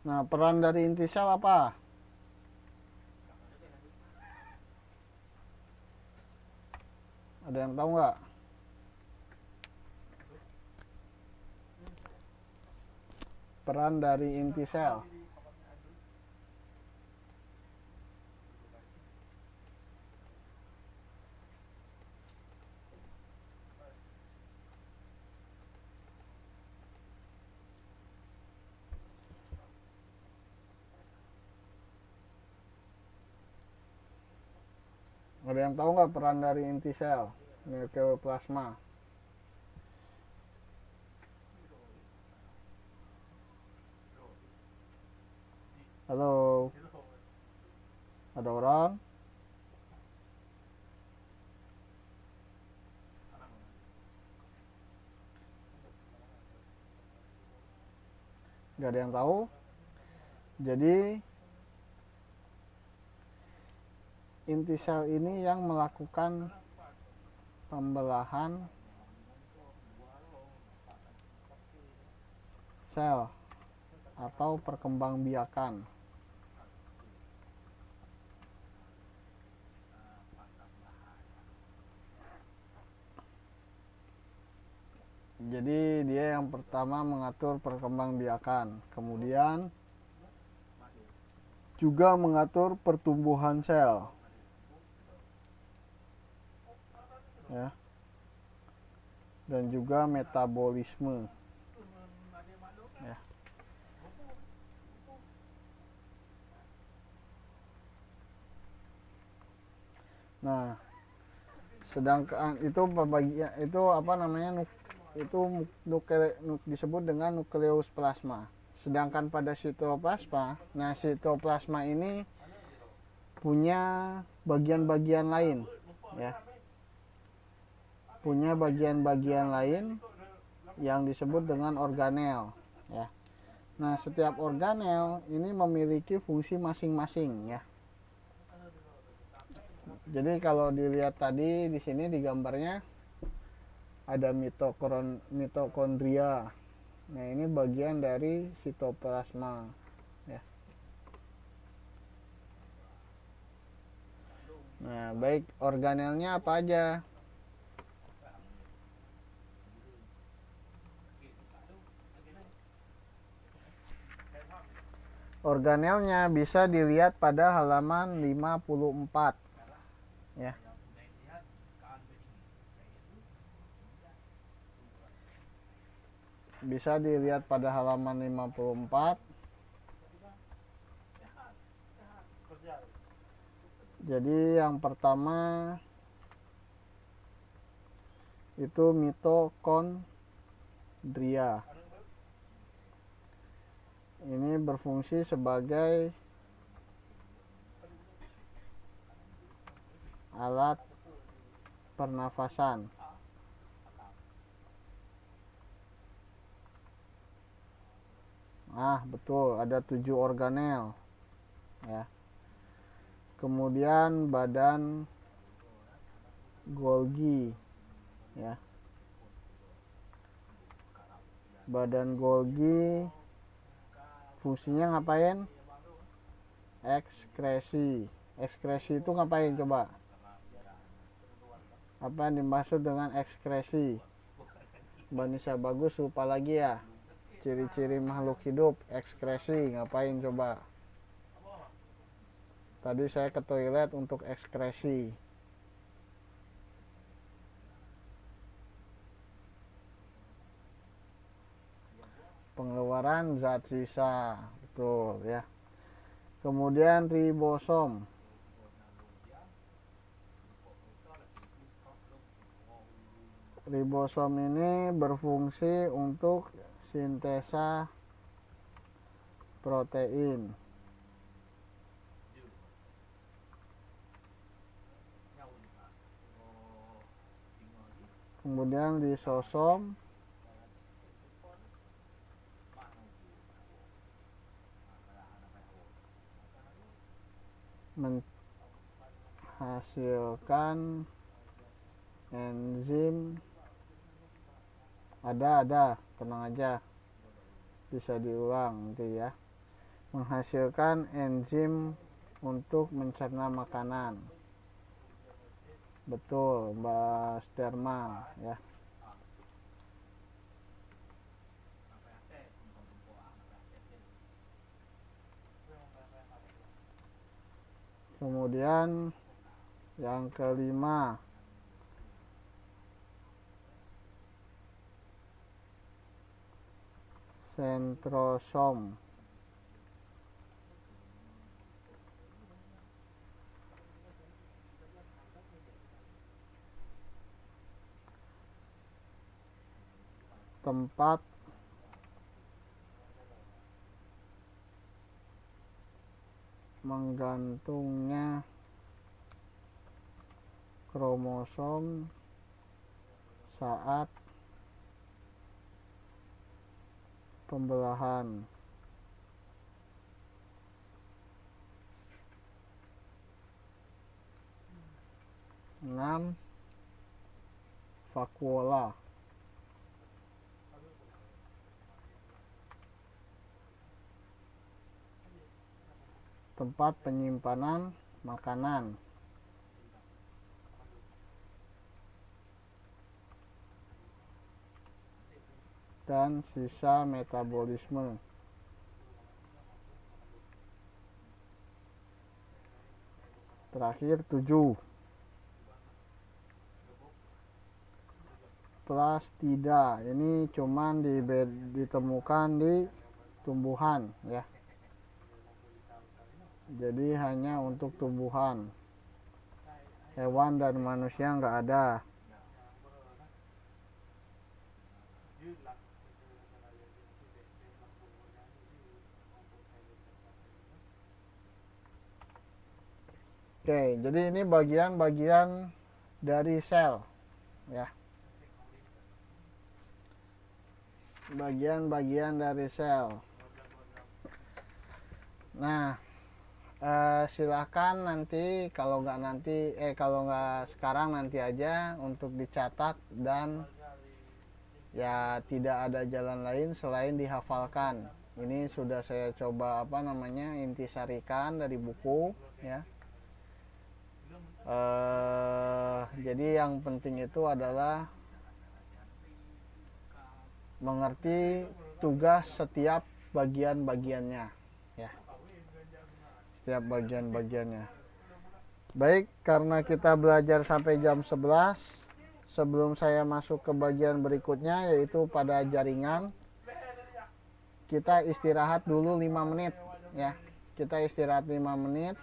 Nah, peran dari inti sel apa? Ada yang tahu nggak? Peran dari inti sel. Ada yang tahu nggak peran dari inti sel nukleoplasma? Halo, ada orang? Nggak ada yang tahu? Jadi inti sel ini yang melakukan pembelahan sel atau perkembangbiakan. Jadi dia yang pertama mengatur perkembangbiakan, kemudian juga mengatur pertumbuhan sel, ya, dan juga metabolisme, ya. Nah, sedangkan itu disebut dengan nukleoplasma. Sedangkan pada sitoplasma, nah sitoplasma ini punya bagian-bagian lain, ya. Punya bagian-bagian lain yang disebut dengan organel, ya. Nah, setiap organel ini memiliki fungsi masing-masing, ya. Jadi kalau dilihat tadi di sini di gambarnya ada mitokondria. Nah, ini bagian dari sitoplasma, ya. Nah, baik organelnya apa aja? Organelnya bisa dilihat pada halaman 54 ya. Bisa dilihat pada halaman 54. Jadi yang pertama itu mitokondria. Ini berfungsi sebagai alat pernafasan. Betul, ada 7 organel ya. Kemudian badan Golgi ya. Badan Golgi fungsinya ngapain? Ekskresi. Ekskresi itu ngapain coba? Apa yang dimaksud dengan ekskresi? Banisa bagus, lupa lagi ya. Ciri-ciri makhluk hidup, ekskresi, ngapain coba? Tadi saya ke toilet untuk ekskresi. Pengeluaran zat sisa, betul ya. Kemudian ribosom. Ribosom ini berfungsi untuk sintesa protein. Kemudian lisosom menghasilkan enzim. Ada, tenang aja, bisa diulang nanti ya. Menghasilkan enzim untuk mencerna makanan. Betul, Mbak Sterma ya. Kemudian yang kelima, sentrosom. Tempat menggantungnya kromosom saat pembelahan. Enam, vakuola. Tempat penyimpanan makanan. Dan sisa metabolisme. Terakhir 7, plastida. Ini cuman ditemukan di tumbuhan ya. Jadi hanya untuk tumbuhan. Hewan dan manusia nggak ada. Oke, jadi ini bagian-bagian dari sel ya. Bagian-bagian dari sel. Nah, silahkan nanti kalau nggak sekarang, nanti aja untuk dicatat, dan ya tidak ada jalan lain selain dihafalkan. Ini sudah saya coba intisarikan dari buku ya. Jadi yang penting itu adalah mengerti tugas setiap bagian-bagiannya ya. setiap bagian-bagiannya. Baik, karena kita belajar sampai jam 11, sebelum saya masuk ke bagian berikutnya yaitu pada jaringan, kita istirahat dulu 5 menit ya. Kita istirahat 5 menit.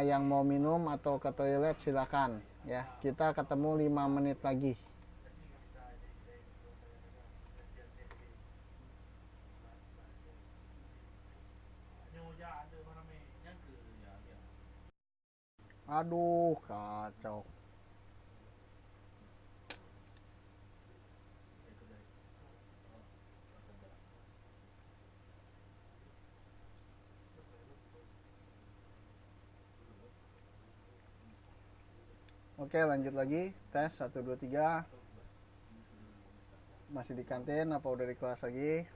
Yang mau minum atau ke toilet silakan ya. Kita ketemu 5 menit lagi. Aduh, kacau. Oke, lanjut lagi. Tes 1 2 3. Masih di kantin apa udah di kelas lagi?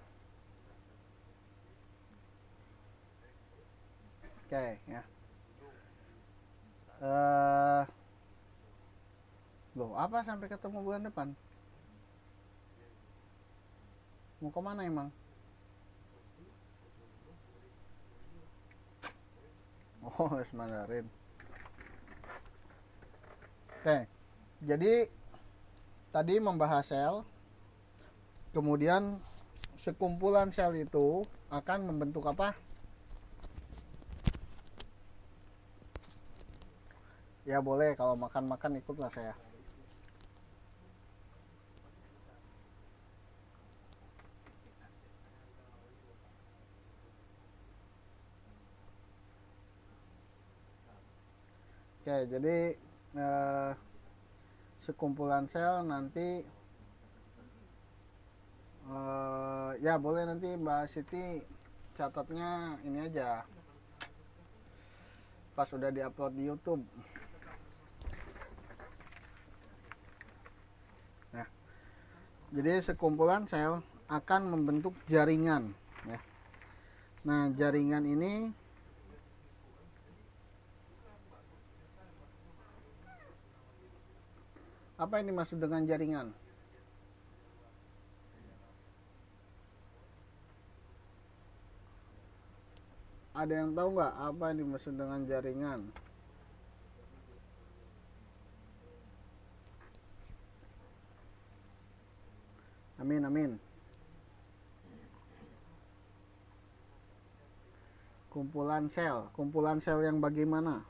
Oke, ya. Loh, apa sampai ketemu bulan depan? Mau kemana emang? Oh, les Mandarin. Oke, jadi tadi membahas sel, kemudian sekumpulan sel itu akan membentuk apa? Ya boleh, kalau makan-makan ikutlah saya. Oke, jadi sekumpulan sel nanti ya boleh nanti Mbak Siti catatnya ini aja pas udah diupload di YouTube. Nah, jadi sekumpulan sel akan membentuk jaringan ya. Nah, jaringan ini apa yang dimaksud dengan jaringan? Ada yang tahu nggak apa yang dimaksud dengan jaringan? Amin, amin. Kumpulan sel yang bagaimana?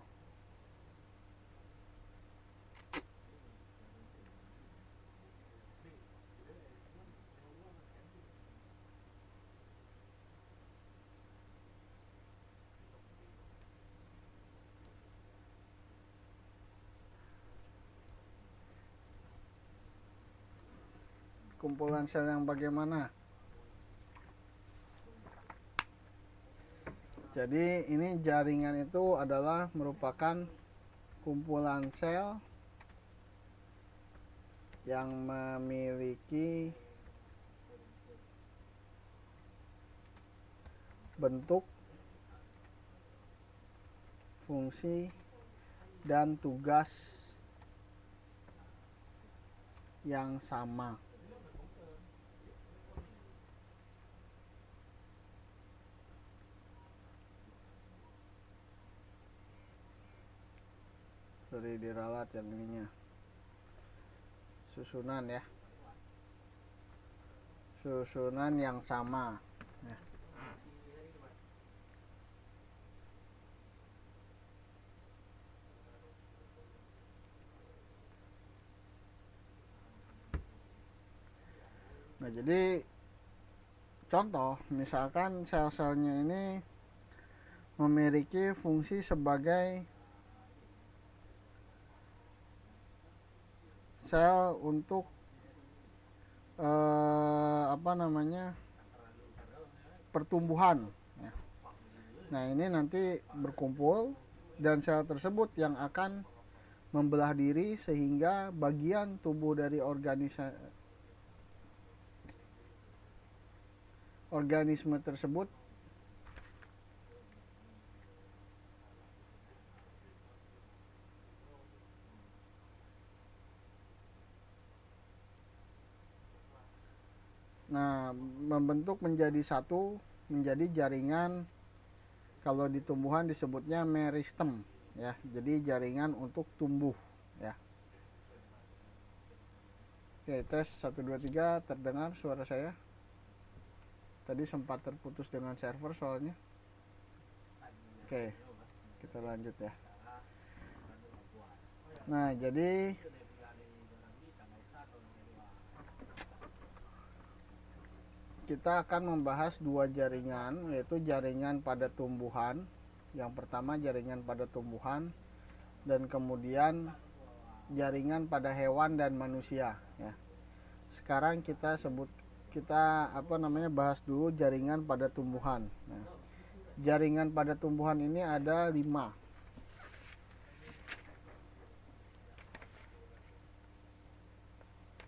Kumpulan sel yang bagaimana? Jadi ini jaringan itu adalah merupakan kumpulan sel yang memiliki bentuk, fungsi, dan tugas yang sama. Sorry, diralat yang ininya. Susunan ya. Susunan yang sama. Ya. Nah, jadi contoh, misalkan sel-selnya ini memiliki fungsi sebagai sel untuk pertumbuhan ya. Nah, ini nanti berkumpul dan sel tersebut yang akan membelah diri sehingga bagian tubuh dari organisme tersebut membentuk menjadi satu, menjadi jaringan Kalau di tumbuhan disebutnya meristem ya. Jadi jaringan untuk tumbuh ya. Oke, tes 1 2 3, terdengar suara saya? Tadi sempat terputus dengan server soalnya. Oke, kita lanjut ya. Nah, jadi kita akan membahas dua jaringan, yaitu jaringan pada tumbuhan. Yang pertama jaringan pada tumbuhan, dan kemudian jaringan pada hewan dan manusia ya. Sekarang kita bahas dulu jaringan pada tumbuhan. Nah, jaringan pada tumbuhan ini ada 5.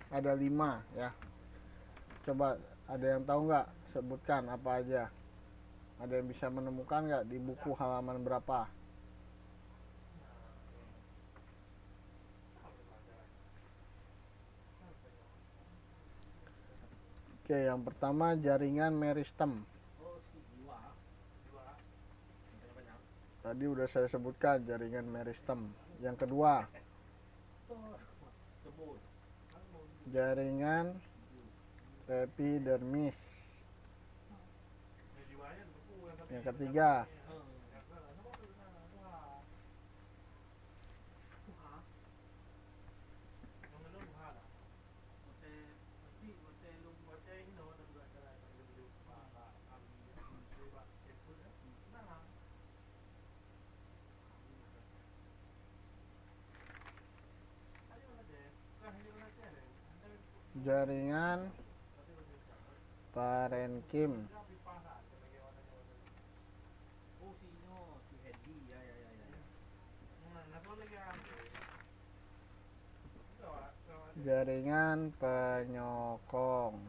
Ada 5 ya. Coba ada yang tahu nggak? Sebutkan apa aja. Ada yang bisa menemukan nggak di buku halaman berapa? Oke, yang pertama jaringan meristem. Tadi udah saya sebutkan jaringan meristem. Yang kedua, jaringan epidermis. Yang ketiga, jaringan parenkim. Jaringan penyokong.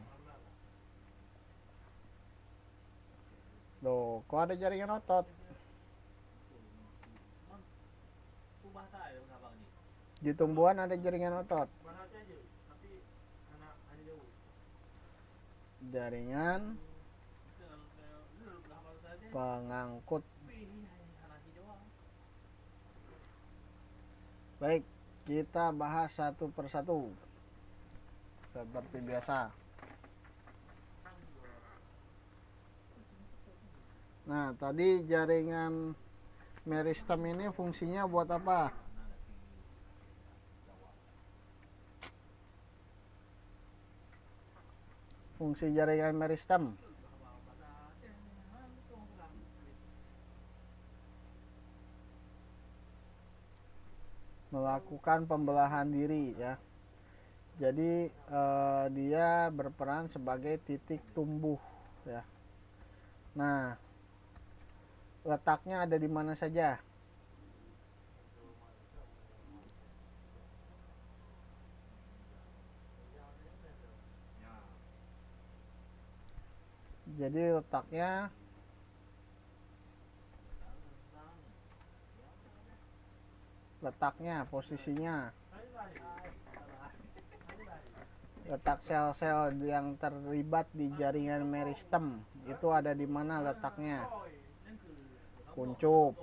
Loh, kok ada jaringan otot? Di tumbuhan ada jaringan otot. Jaringan pengangkut. Baik, kita bahas satu persatu seperti biasa. Nah, tadi jaringan meristem ini fungsinya buat apa? Fungsi jaringan meristem melakukan pembelahan diri ya. Jadi dia berperan sebagai titik tumbuh ya. Nah, letaknya ada di mana saja? Jadi letaknya, posisinya, letak sel-sel yang terlibat di jaringan meristem itu ada di mana letaknya? Kuncup,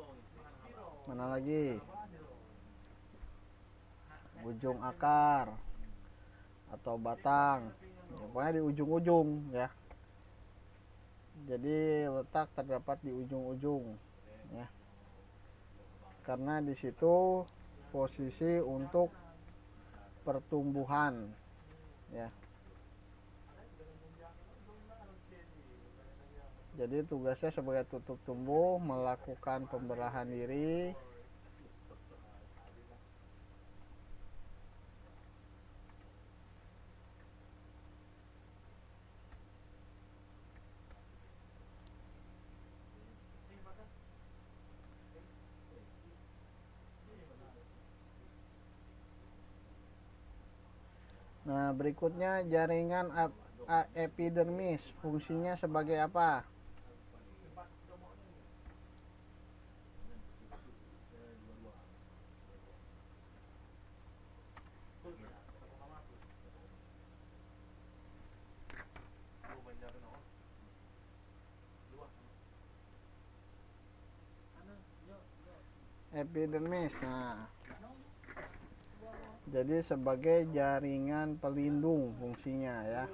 mana lagi? Ujung akar atau batang, ya, pokoknya di ujung-ujung ya. Jadi letak terdapat di ujung-ujung ya. Karena di situ posisi untuk pertumbuhan ya. Jadi tugasnya sebagai tutup tumbuh, melakukan pembelahan diri. Nah, berikutnya jaringan epidermis. Fungsinya sebagai apa? epidermis. Nah, jadi sebagai jaringan pelindung fungsinya ya.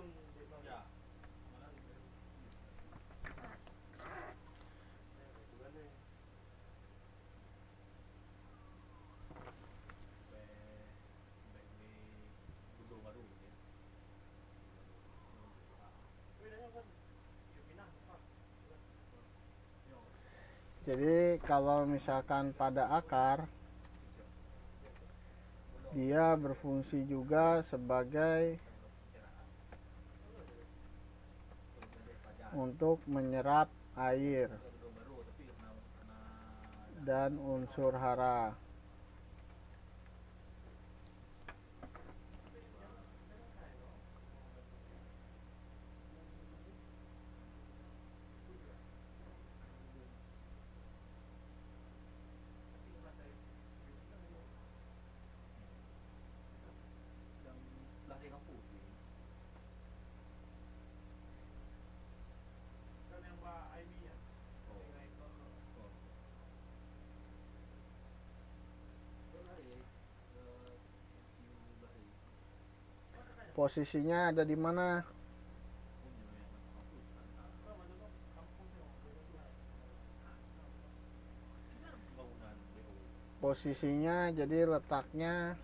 Jadi kalau misalkan pada akar, dia berfungsi juga sebagai untuk menyerap air dan unsur hara. Posisinya ada di mana? Posisinya jadi letaknya,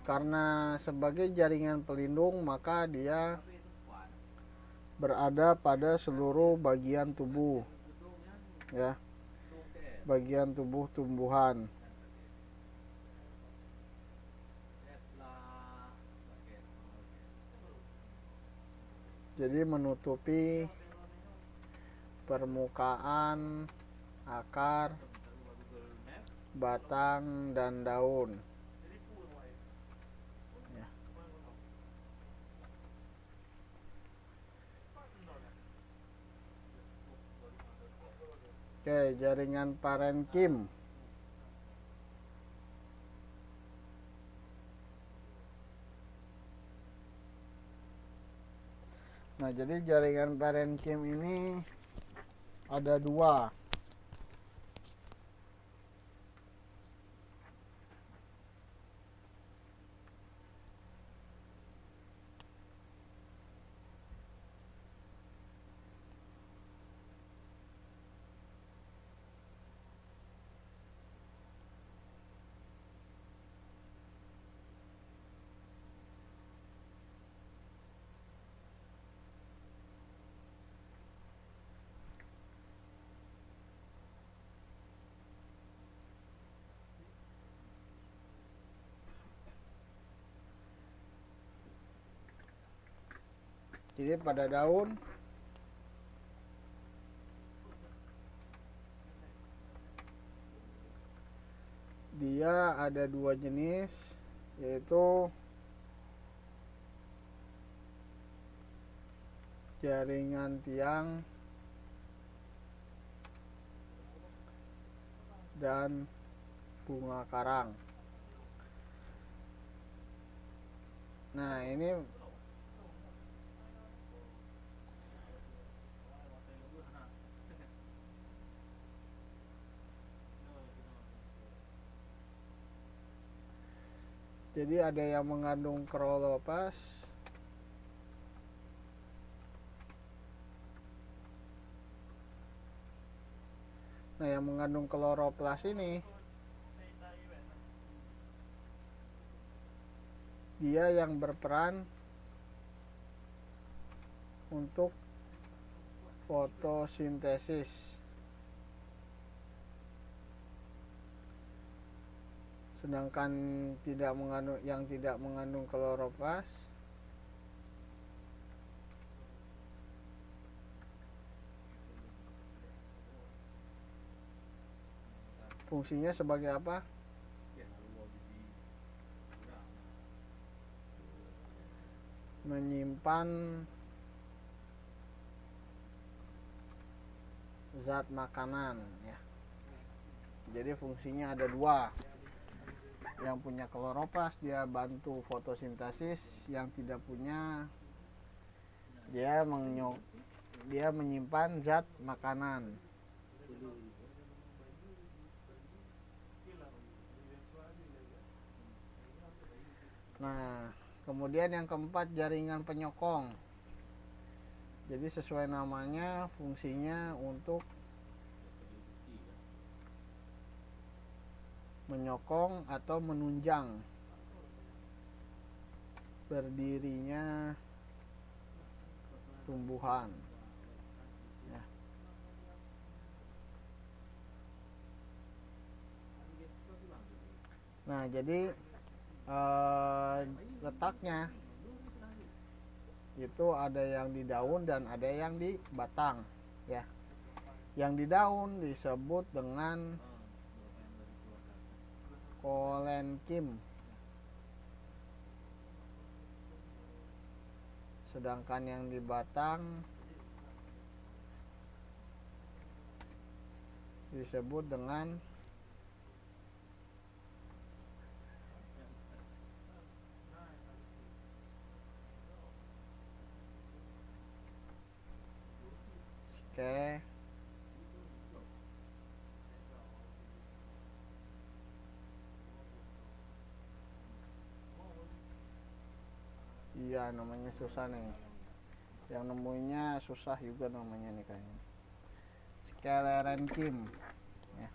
karena sebagai jaringan pelindung maka dia berada pada seluruh bagian tubuh ya, bagian tubuh tumbuhan. Jadi menutupi permukaan akar, batang, dan daun ya. Oke, jaringan parenkim. Nah, jadi jaringan parenkim ini ada dua. Jadi pada daun dia ada dua jenis, yaitu jaringan tiang dan bunga karang. Nah, ini jadi ada yang mengandung kloroplast, nah yang mengandung kloroplast ini dia yang berperan untuk fotosintesis, sedangkan yang tidak mengandung kloroplast fungsinya sebagai apa? Menyimpan zat makanan ya. Jadi fungsinya ada dua. Yang punya kloroplast dia bantu fotosintesis, yang tidak punya dia menyimpan zat makanan. Nah, kemudian yang keempat jaringan penyokong. Jadi sesuai namanya fungsinya untuk menyokong atau menunjang berdirinya tumbuhan. Ya. Nah, jadi letaknya itu ada yang di daun dan ada yang di batang, ya. Yang di daun disebut dengan kolenkim, sedangkan yang di batang disebut dengan Oke. Iya, namanya susah nih. Yang nemuinya susah juga namanya nih kayaknya. Sclerenchyme. Ya.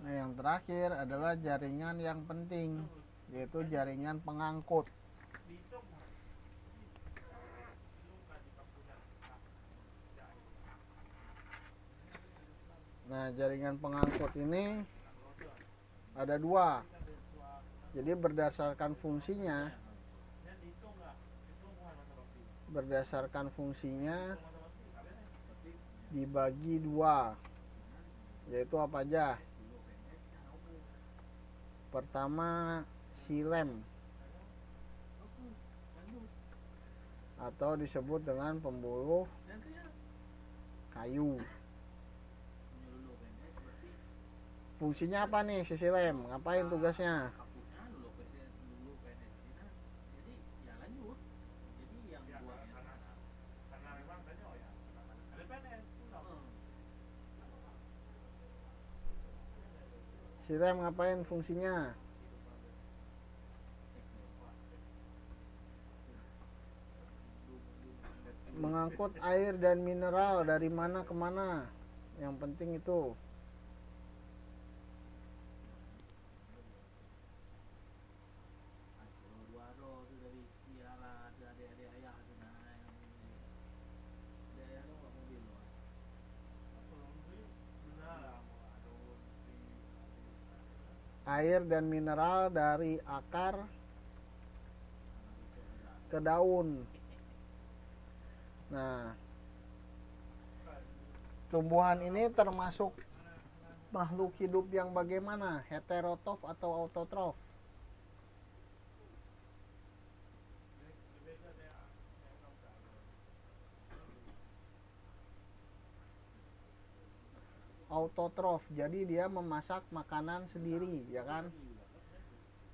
Nah, yang terakhir adalah jaringan yang penting, yaitu jaringan pengangkut. Nah, jaringan pengangkut ini ada dua. Jadi berdasarkan fungsinya dibagi dua, yaitu apa aja? Pertama, silem atau disebut dengan pembuluh kayu. Fungsinya apa nih si silem? Ngapain tugasnya? Silem ngapain fungsinya? Mengangkut air dan mineral dari mana ke mana. Yang penting itu. Air dan mineral dari akar ke daun. Nah, tumbuhan ini termasuk makhluk hidup yang bagaimana? Heterotrof atau autotrof? Autotrof. Jadi dia memasak makanan sendiri, ya kan?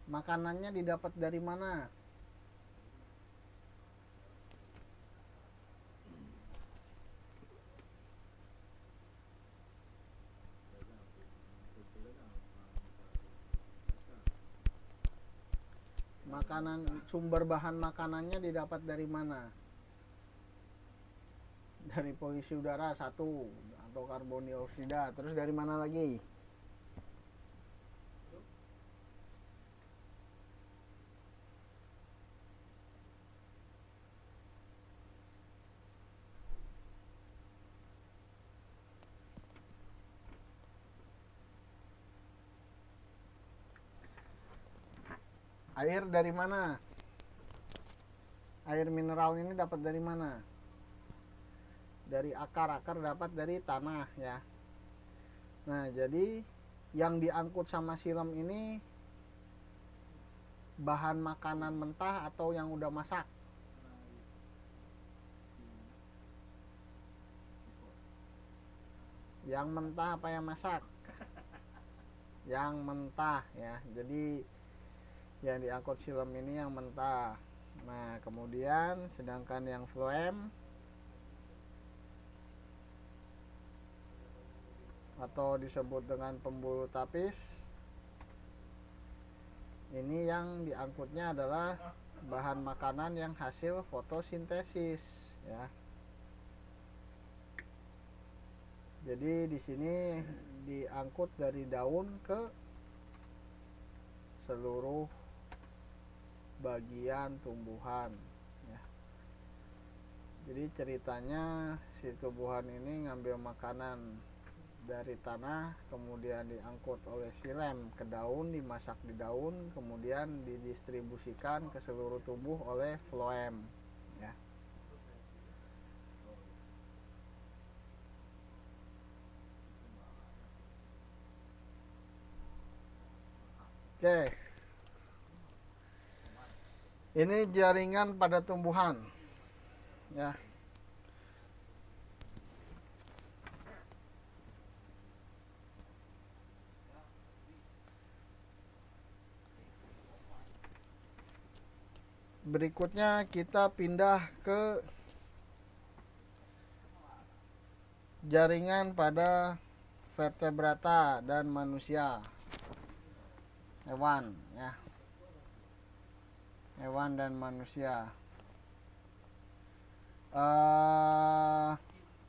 Makanannya didapat dari mana? Sumber bahan makanannya didapat dari mana? Dari polusi udara satu atau karbon dioksida. Terus dari mana lagi? Air dari mana? Air mineral ini dapat dari mana? Dari akar dapat dari tanah, ya. Nah, jadi yang diangkut sama silem ini bahan makanan mentah atau yang udah masak? Yang mentah apa yang masak? yang mentah ya. Jadi yang diangkut silem ini yang mentah. Nah, kemudian sedangkan yang phloem atau disebut dengan pembuluh tapis, ini yang diangkutnya adalah bahan makanan yang hasil fotosintesis ya. Jadi di sini diangkut dari daun ke seluruh bagian tumbuhan ya. Jadi ceritanya si tumbuhan ini ngambil makanan dari tanah, kemudian diangkut oleh silem ke daun, dimasak di daun, kemudian didistribusikan ke seluruh tubuh oleh phloem ya. Oke. Ini jaringan pada tumbuhan ya. Berikutnya kita pindah ke jaringan pada vertebrata dan manusia, hewan ya. Hewan dan manusia.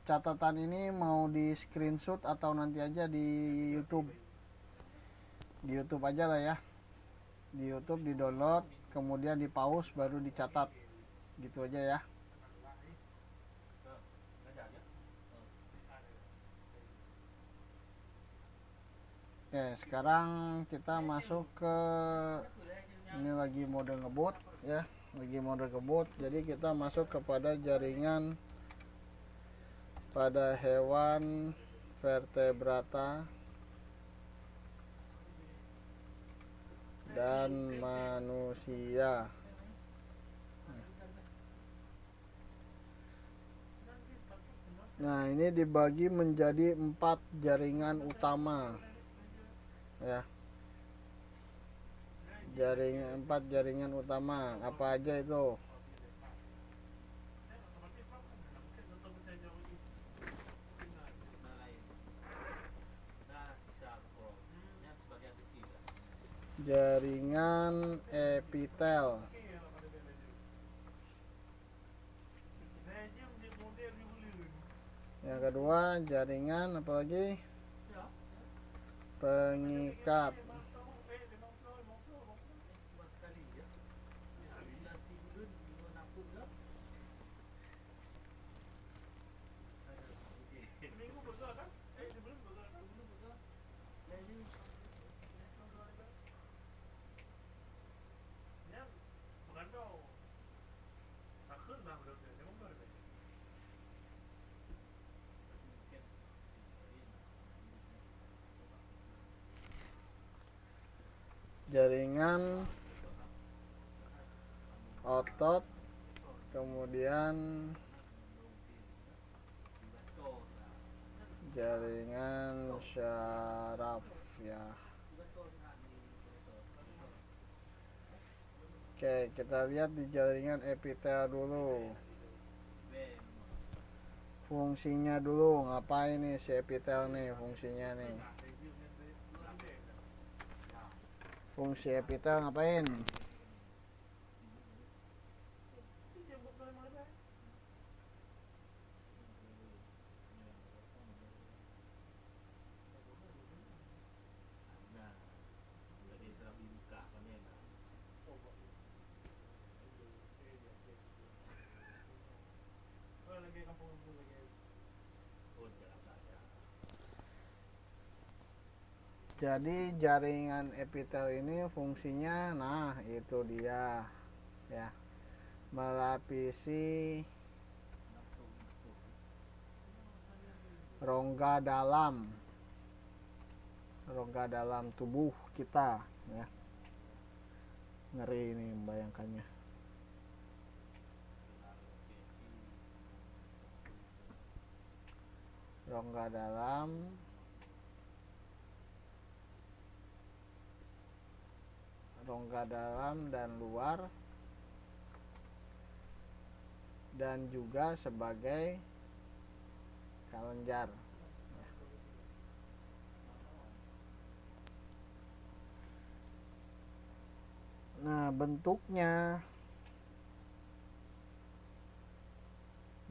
Catatan ini mau di screenshot atau nanti aja di YouTube. Di YouTube aja lah ya. Di YouTube di download, kemudian di pause baru dicatat. Gitu aja ya. Oke, sekarang kita masuk ke ini lagi mode ngebut ya. Lagi mode ngebut. Jadi kita masuk kepada jaringan pada hewan vertebrata dan manusia. Nah, ini dibagi menjadi 4 jaringan utama ya. 4 jaringan utama. Apa aja itu? Jaringan epitel. Yang kedua jaringan apa lagi? Pengikat. Jaringan otot, kemudian jaringan syaraf ya. Oke, kita lihat di jaringan epitel dulu. Fungsinya dulu, ngapain nih si epitel nih fungsinya nih. Fungsi epitel ngapain? Jadi jaringan epitel ini fungsinya, nah itu dia ya, melapisi rongga dalam tubuh kita ya. Ngeri ini membayangkannya. Rongga dalam rongga dalam dan luar, dan juga sebagai kelenjar. Nah, bentuknya,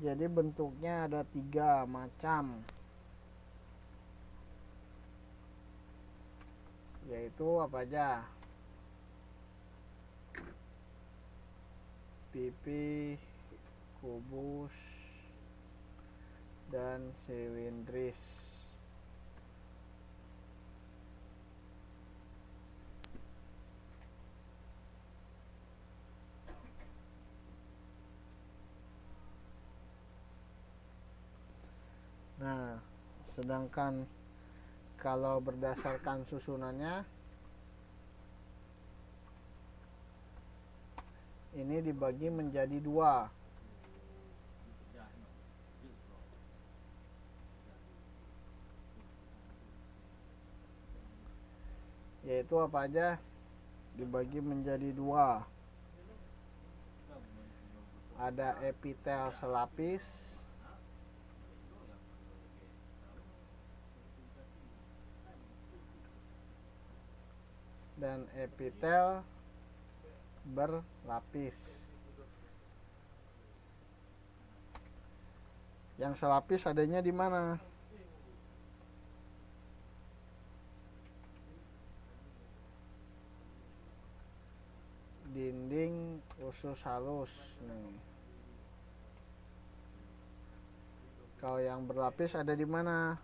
jadi bentuknya ada 3 macam, yaitu apa aja? Pipi, kubus, dan silindris. Nah, sedangkan kalau berdasarkan susunannya, ini dibagi menjadi 2, yaitu apa aja? Dibagi menjadi 2. Ada epitel selapis dan epitel berlapis. Yang selapis adanya di mana? Dinding usus halus nih. Kalau yang berlapis ada di mana?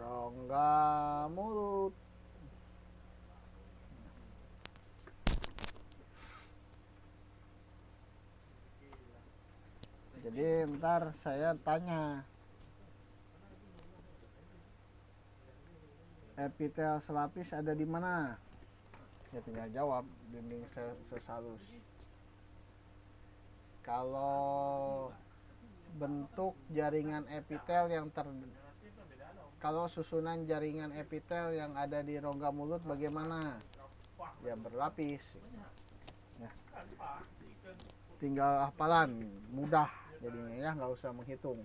Rongga mulut. Jadi ntar saya tanya, epitel selapis ada di mana? Ya tinggal jawab, dinding usus halus. Kalau bentuk jaringan epitel kalau susunan jaringan epitel yang ada di rongga mulut bagaimana? Ya berlapis. Ya. Tinggal hafalan, mudah jadinya ya, nggak usah menghitung.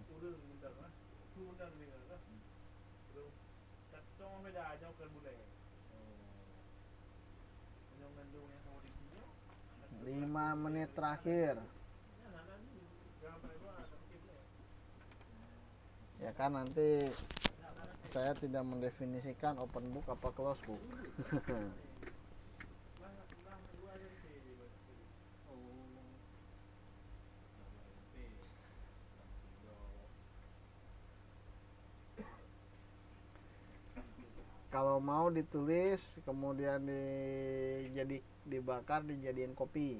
Lima menit terakhir. Ya kan nanti saya tidak mendefinisikan open book apa close book. Kalau mau ditulis kemudian dibakar dijadiin kopi.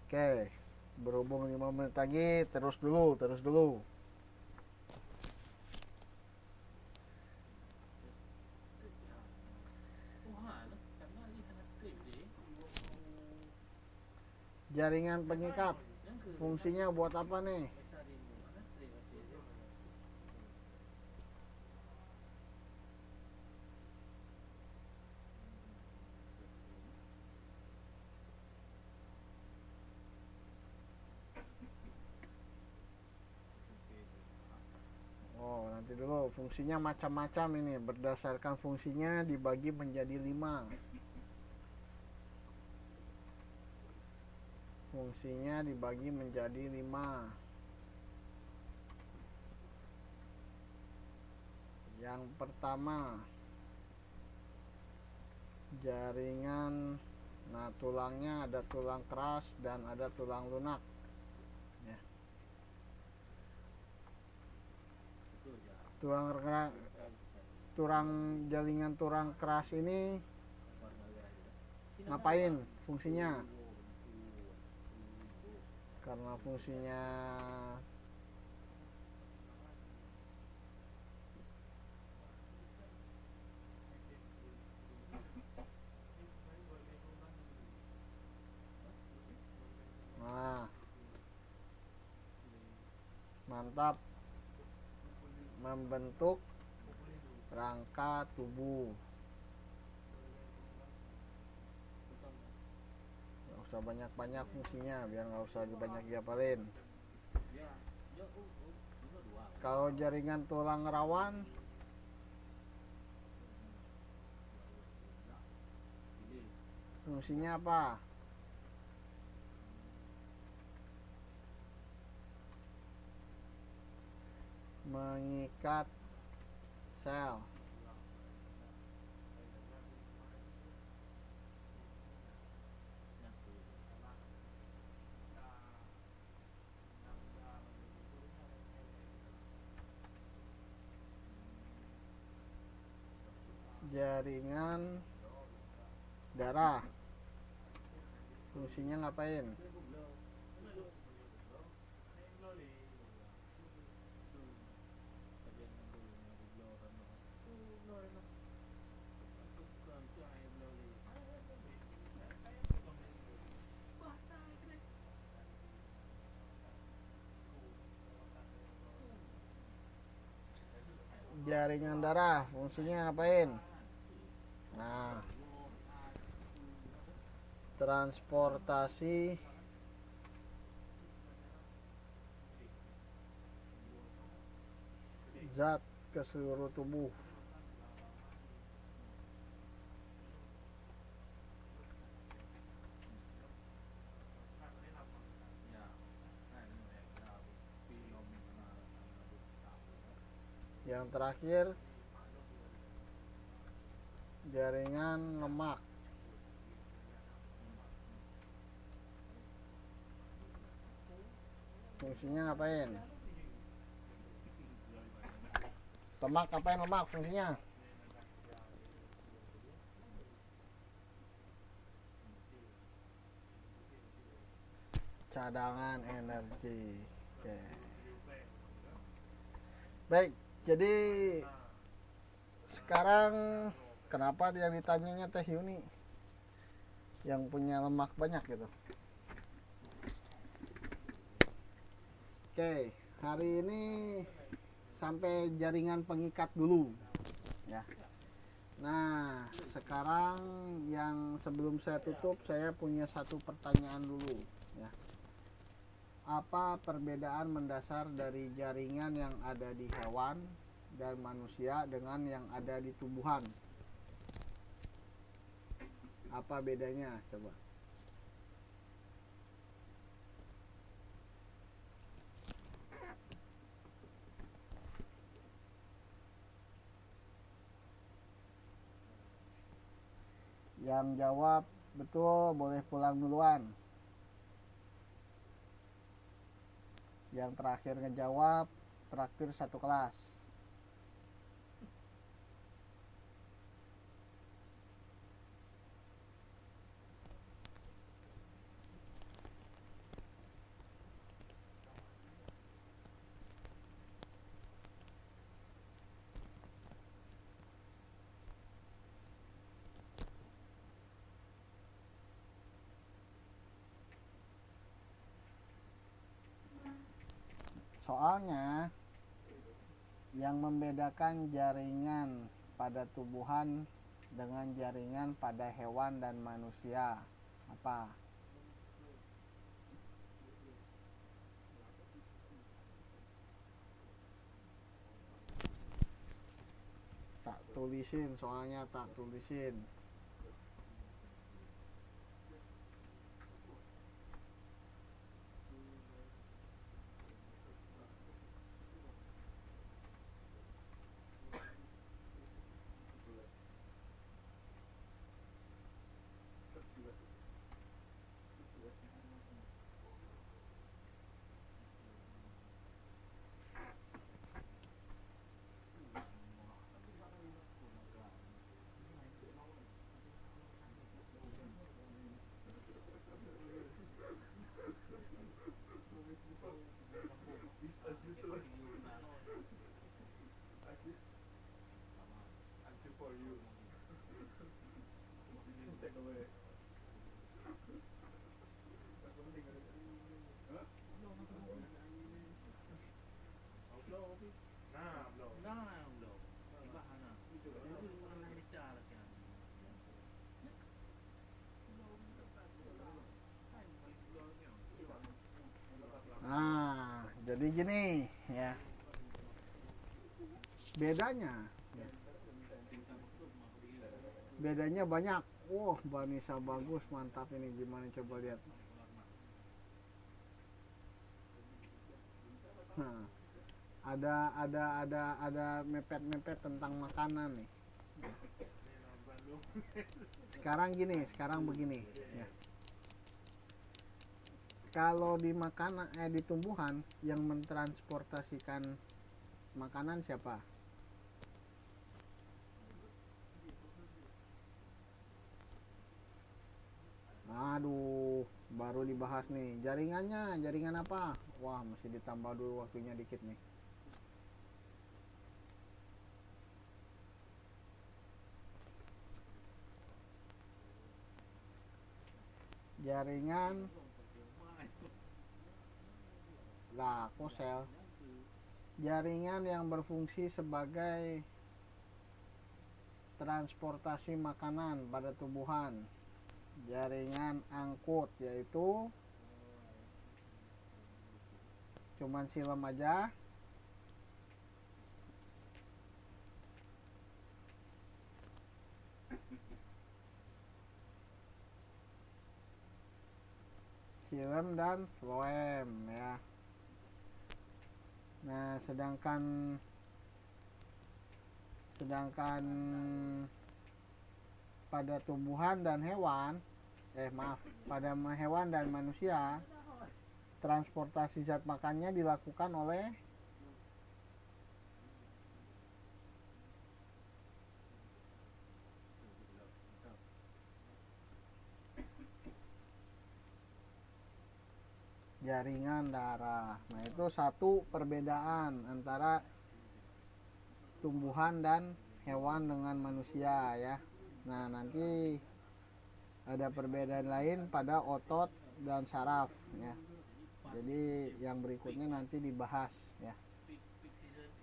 Oke, berhubung 5 menit lagi, terus dulu. Jaringan pengikat, fungsinya buat apa nih? Oh, nanti dulu, fungsinya macam-macam ini, berdasarkan fungsinya dibagi menjadi 5. Fungsinya dibagi menjadi 5. Yang pertama, jaringan. Nah, tulangnya ada tulang keras dan ada tulang lunak. Ya. Jaringan tulang keras ini ngapain fungsinya? Karena fungsinya Mantap. Membentuk rangka tubuh. Nggak usah banyak-banyak fungsinya, biar nggak usah banyak dihafalin. Kalau jaringan tulang rawan, fungsinya apa? Mengikat sel. Jaringan darah, fungsinya ngapain? Jaringan darah fungsinya ngapain? Nah, transportasi zat ke seluruh tubuh. Yang terakhir, jaringan lemak. Fungsinya ngapain? Lemak ngapain lemak fungsinya? Cadangan energi. Oke. Baik, jadi sekarang kenapa dia ditanyanya Teh Yuni yang punya lemak banyak gitu? Oke, hari ini sampai jaringan pengikat dulu ya. Nah, sekarang yang sebelum saya tutup, saya punya satu pertanyaan dulu ya. Apa perbedaan mendasar dari jaringan yang ada di hewan dan manusia dengan yang ada di tumbuhan? Apa bedanya? Coba. Yang jawab betul boleh pulang duluan. Yang terakhir ngejawab traktir satu kelas. Soalnya yang membedakan jaringan pada tumbuhan dengan jaringan pada hewan dan manusia apa? Tak tulisin, soalnya tak tulisin. Nah, belum. Nah, belum. Dibahas nah. Itu orang bicara kan. Nah, jadi gini ya. Bedanya. Ya. Bedanya banyak. Wah, Vanessa bagus, mantap ini. Gimana coba lihat. Nah, ada mepet-mepet tentang makanan nih. Sekarang begini ya. Kalau di makanan di tumbuhan yang mentransportasikan makanan siapa? Aduh, baru dibahas nih. Jaringan apa? Wah, mesti ditambah dulu waktunya dikit nih. Jaringan lah, kok sel? Jaringan yang berfungsi sebagai transportasi makanan pada tumbuhan. Jaringan angkut, yaitu cuman silem aja. Silem dan floem ya. Nah, sedangkan pada tumbuhan dan hewan, pada hewan dan manusia, transportasi zat makannya dilakukan oleh jaringan darah. Nah, itu satu perbedaan antara tumbuhan dan hewan dengan manusia ya. Nah, nanti ada perbedaan lain pada otot dan saraf ya. Jadi yang berikutnya nanti dibahas ya.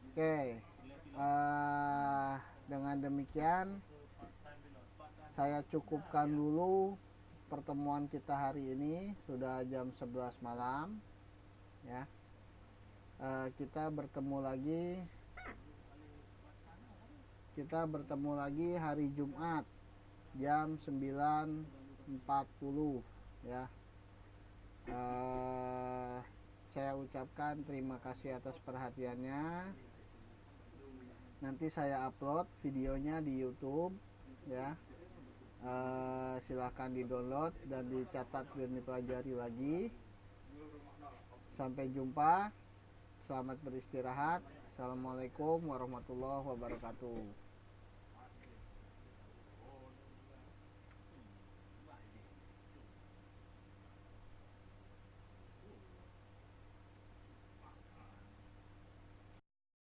Oke, dengan demikian saya cukupkan dulu pertemuan kita hari ini. Sudah jam 11 malam ya. Kita bertemu lagi hari Jumat jam 9.40 ya. Saya ucapkan terima kasih atas perhatiannya. Nanti saya upload videonya di YouTube ya. Silahkan di-download dan dicatat dan dipelajari lagi. Sampai jumpa. Selamat beristirahat. Assalamualaikum warahmatullahi wabarakatuh.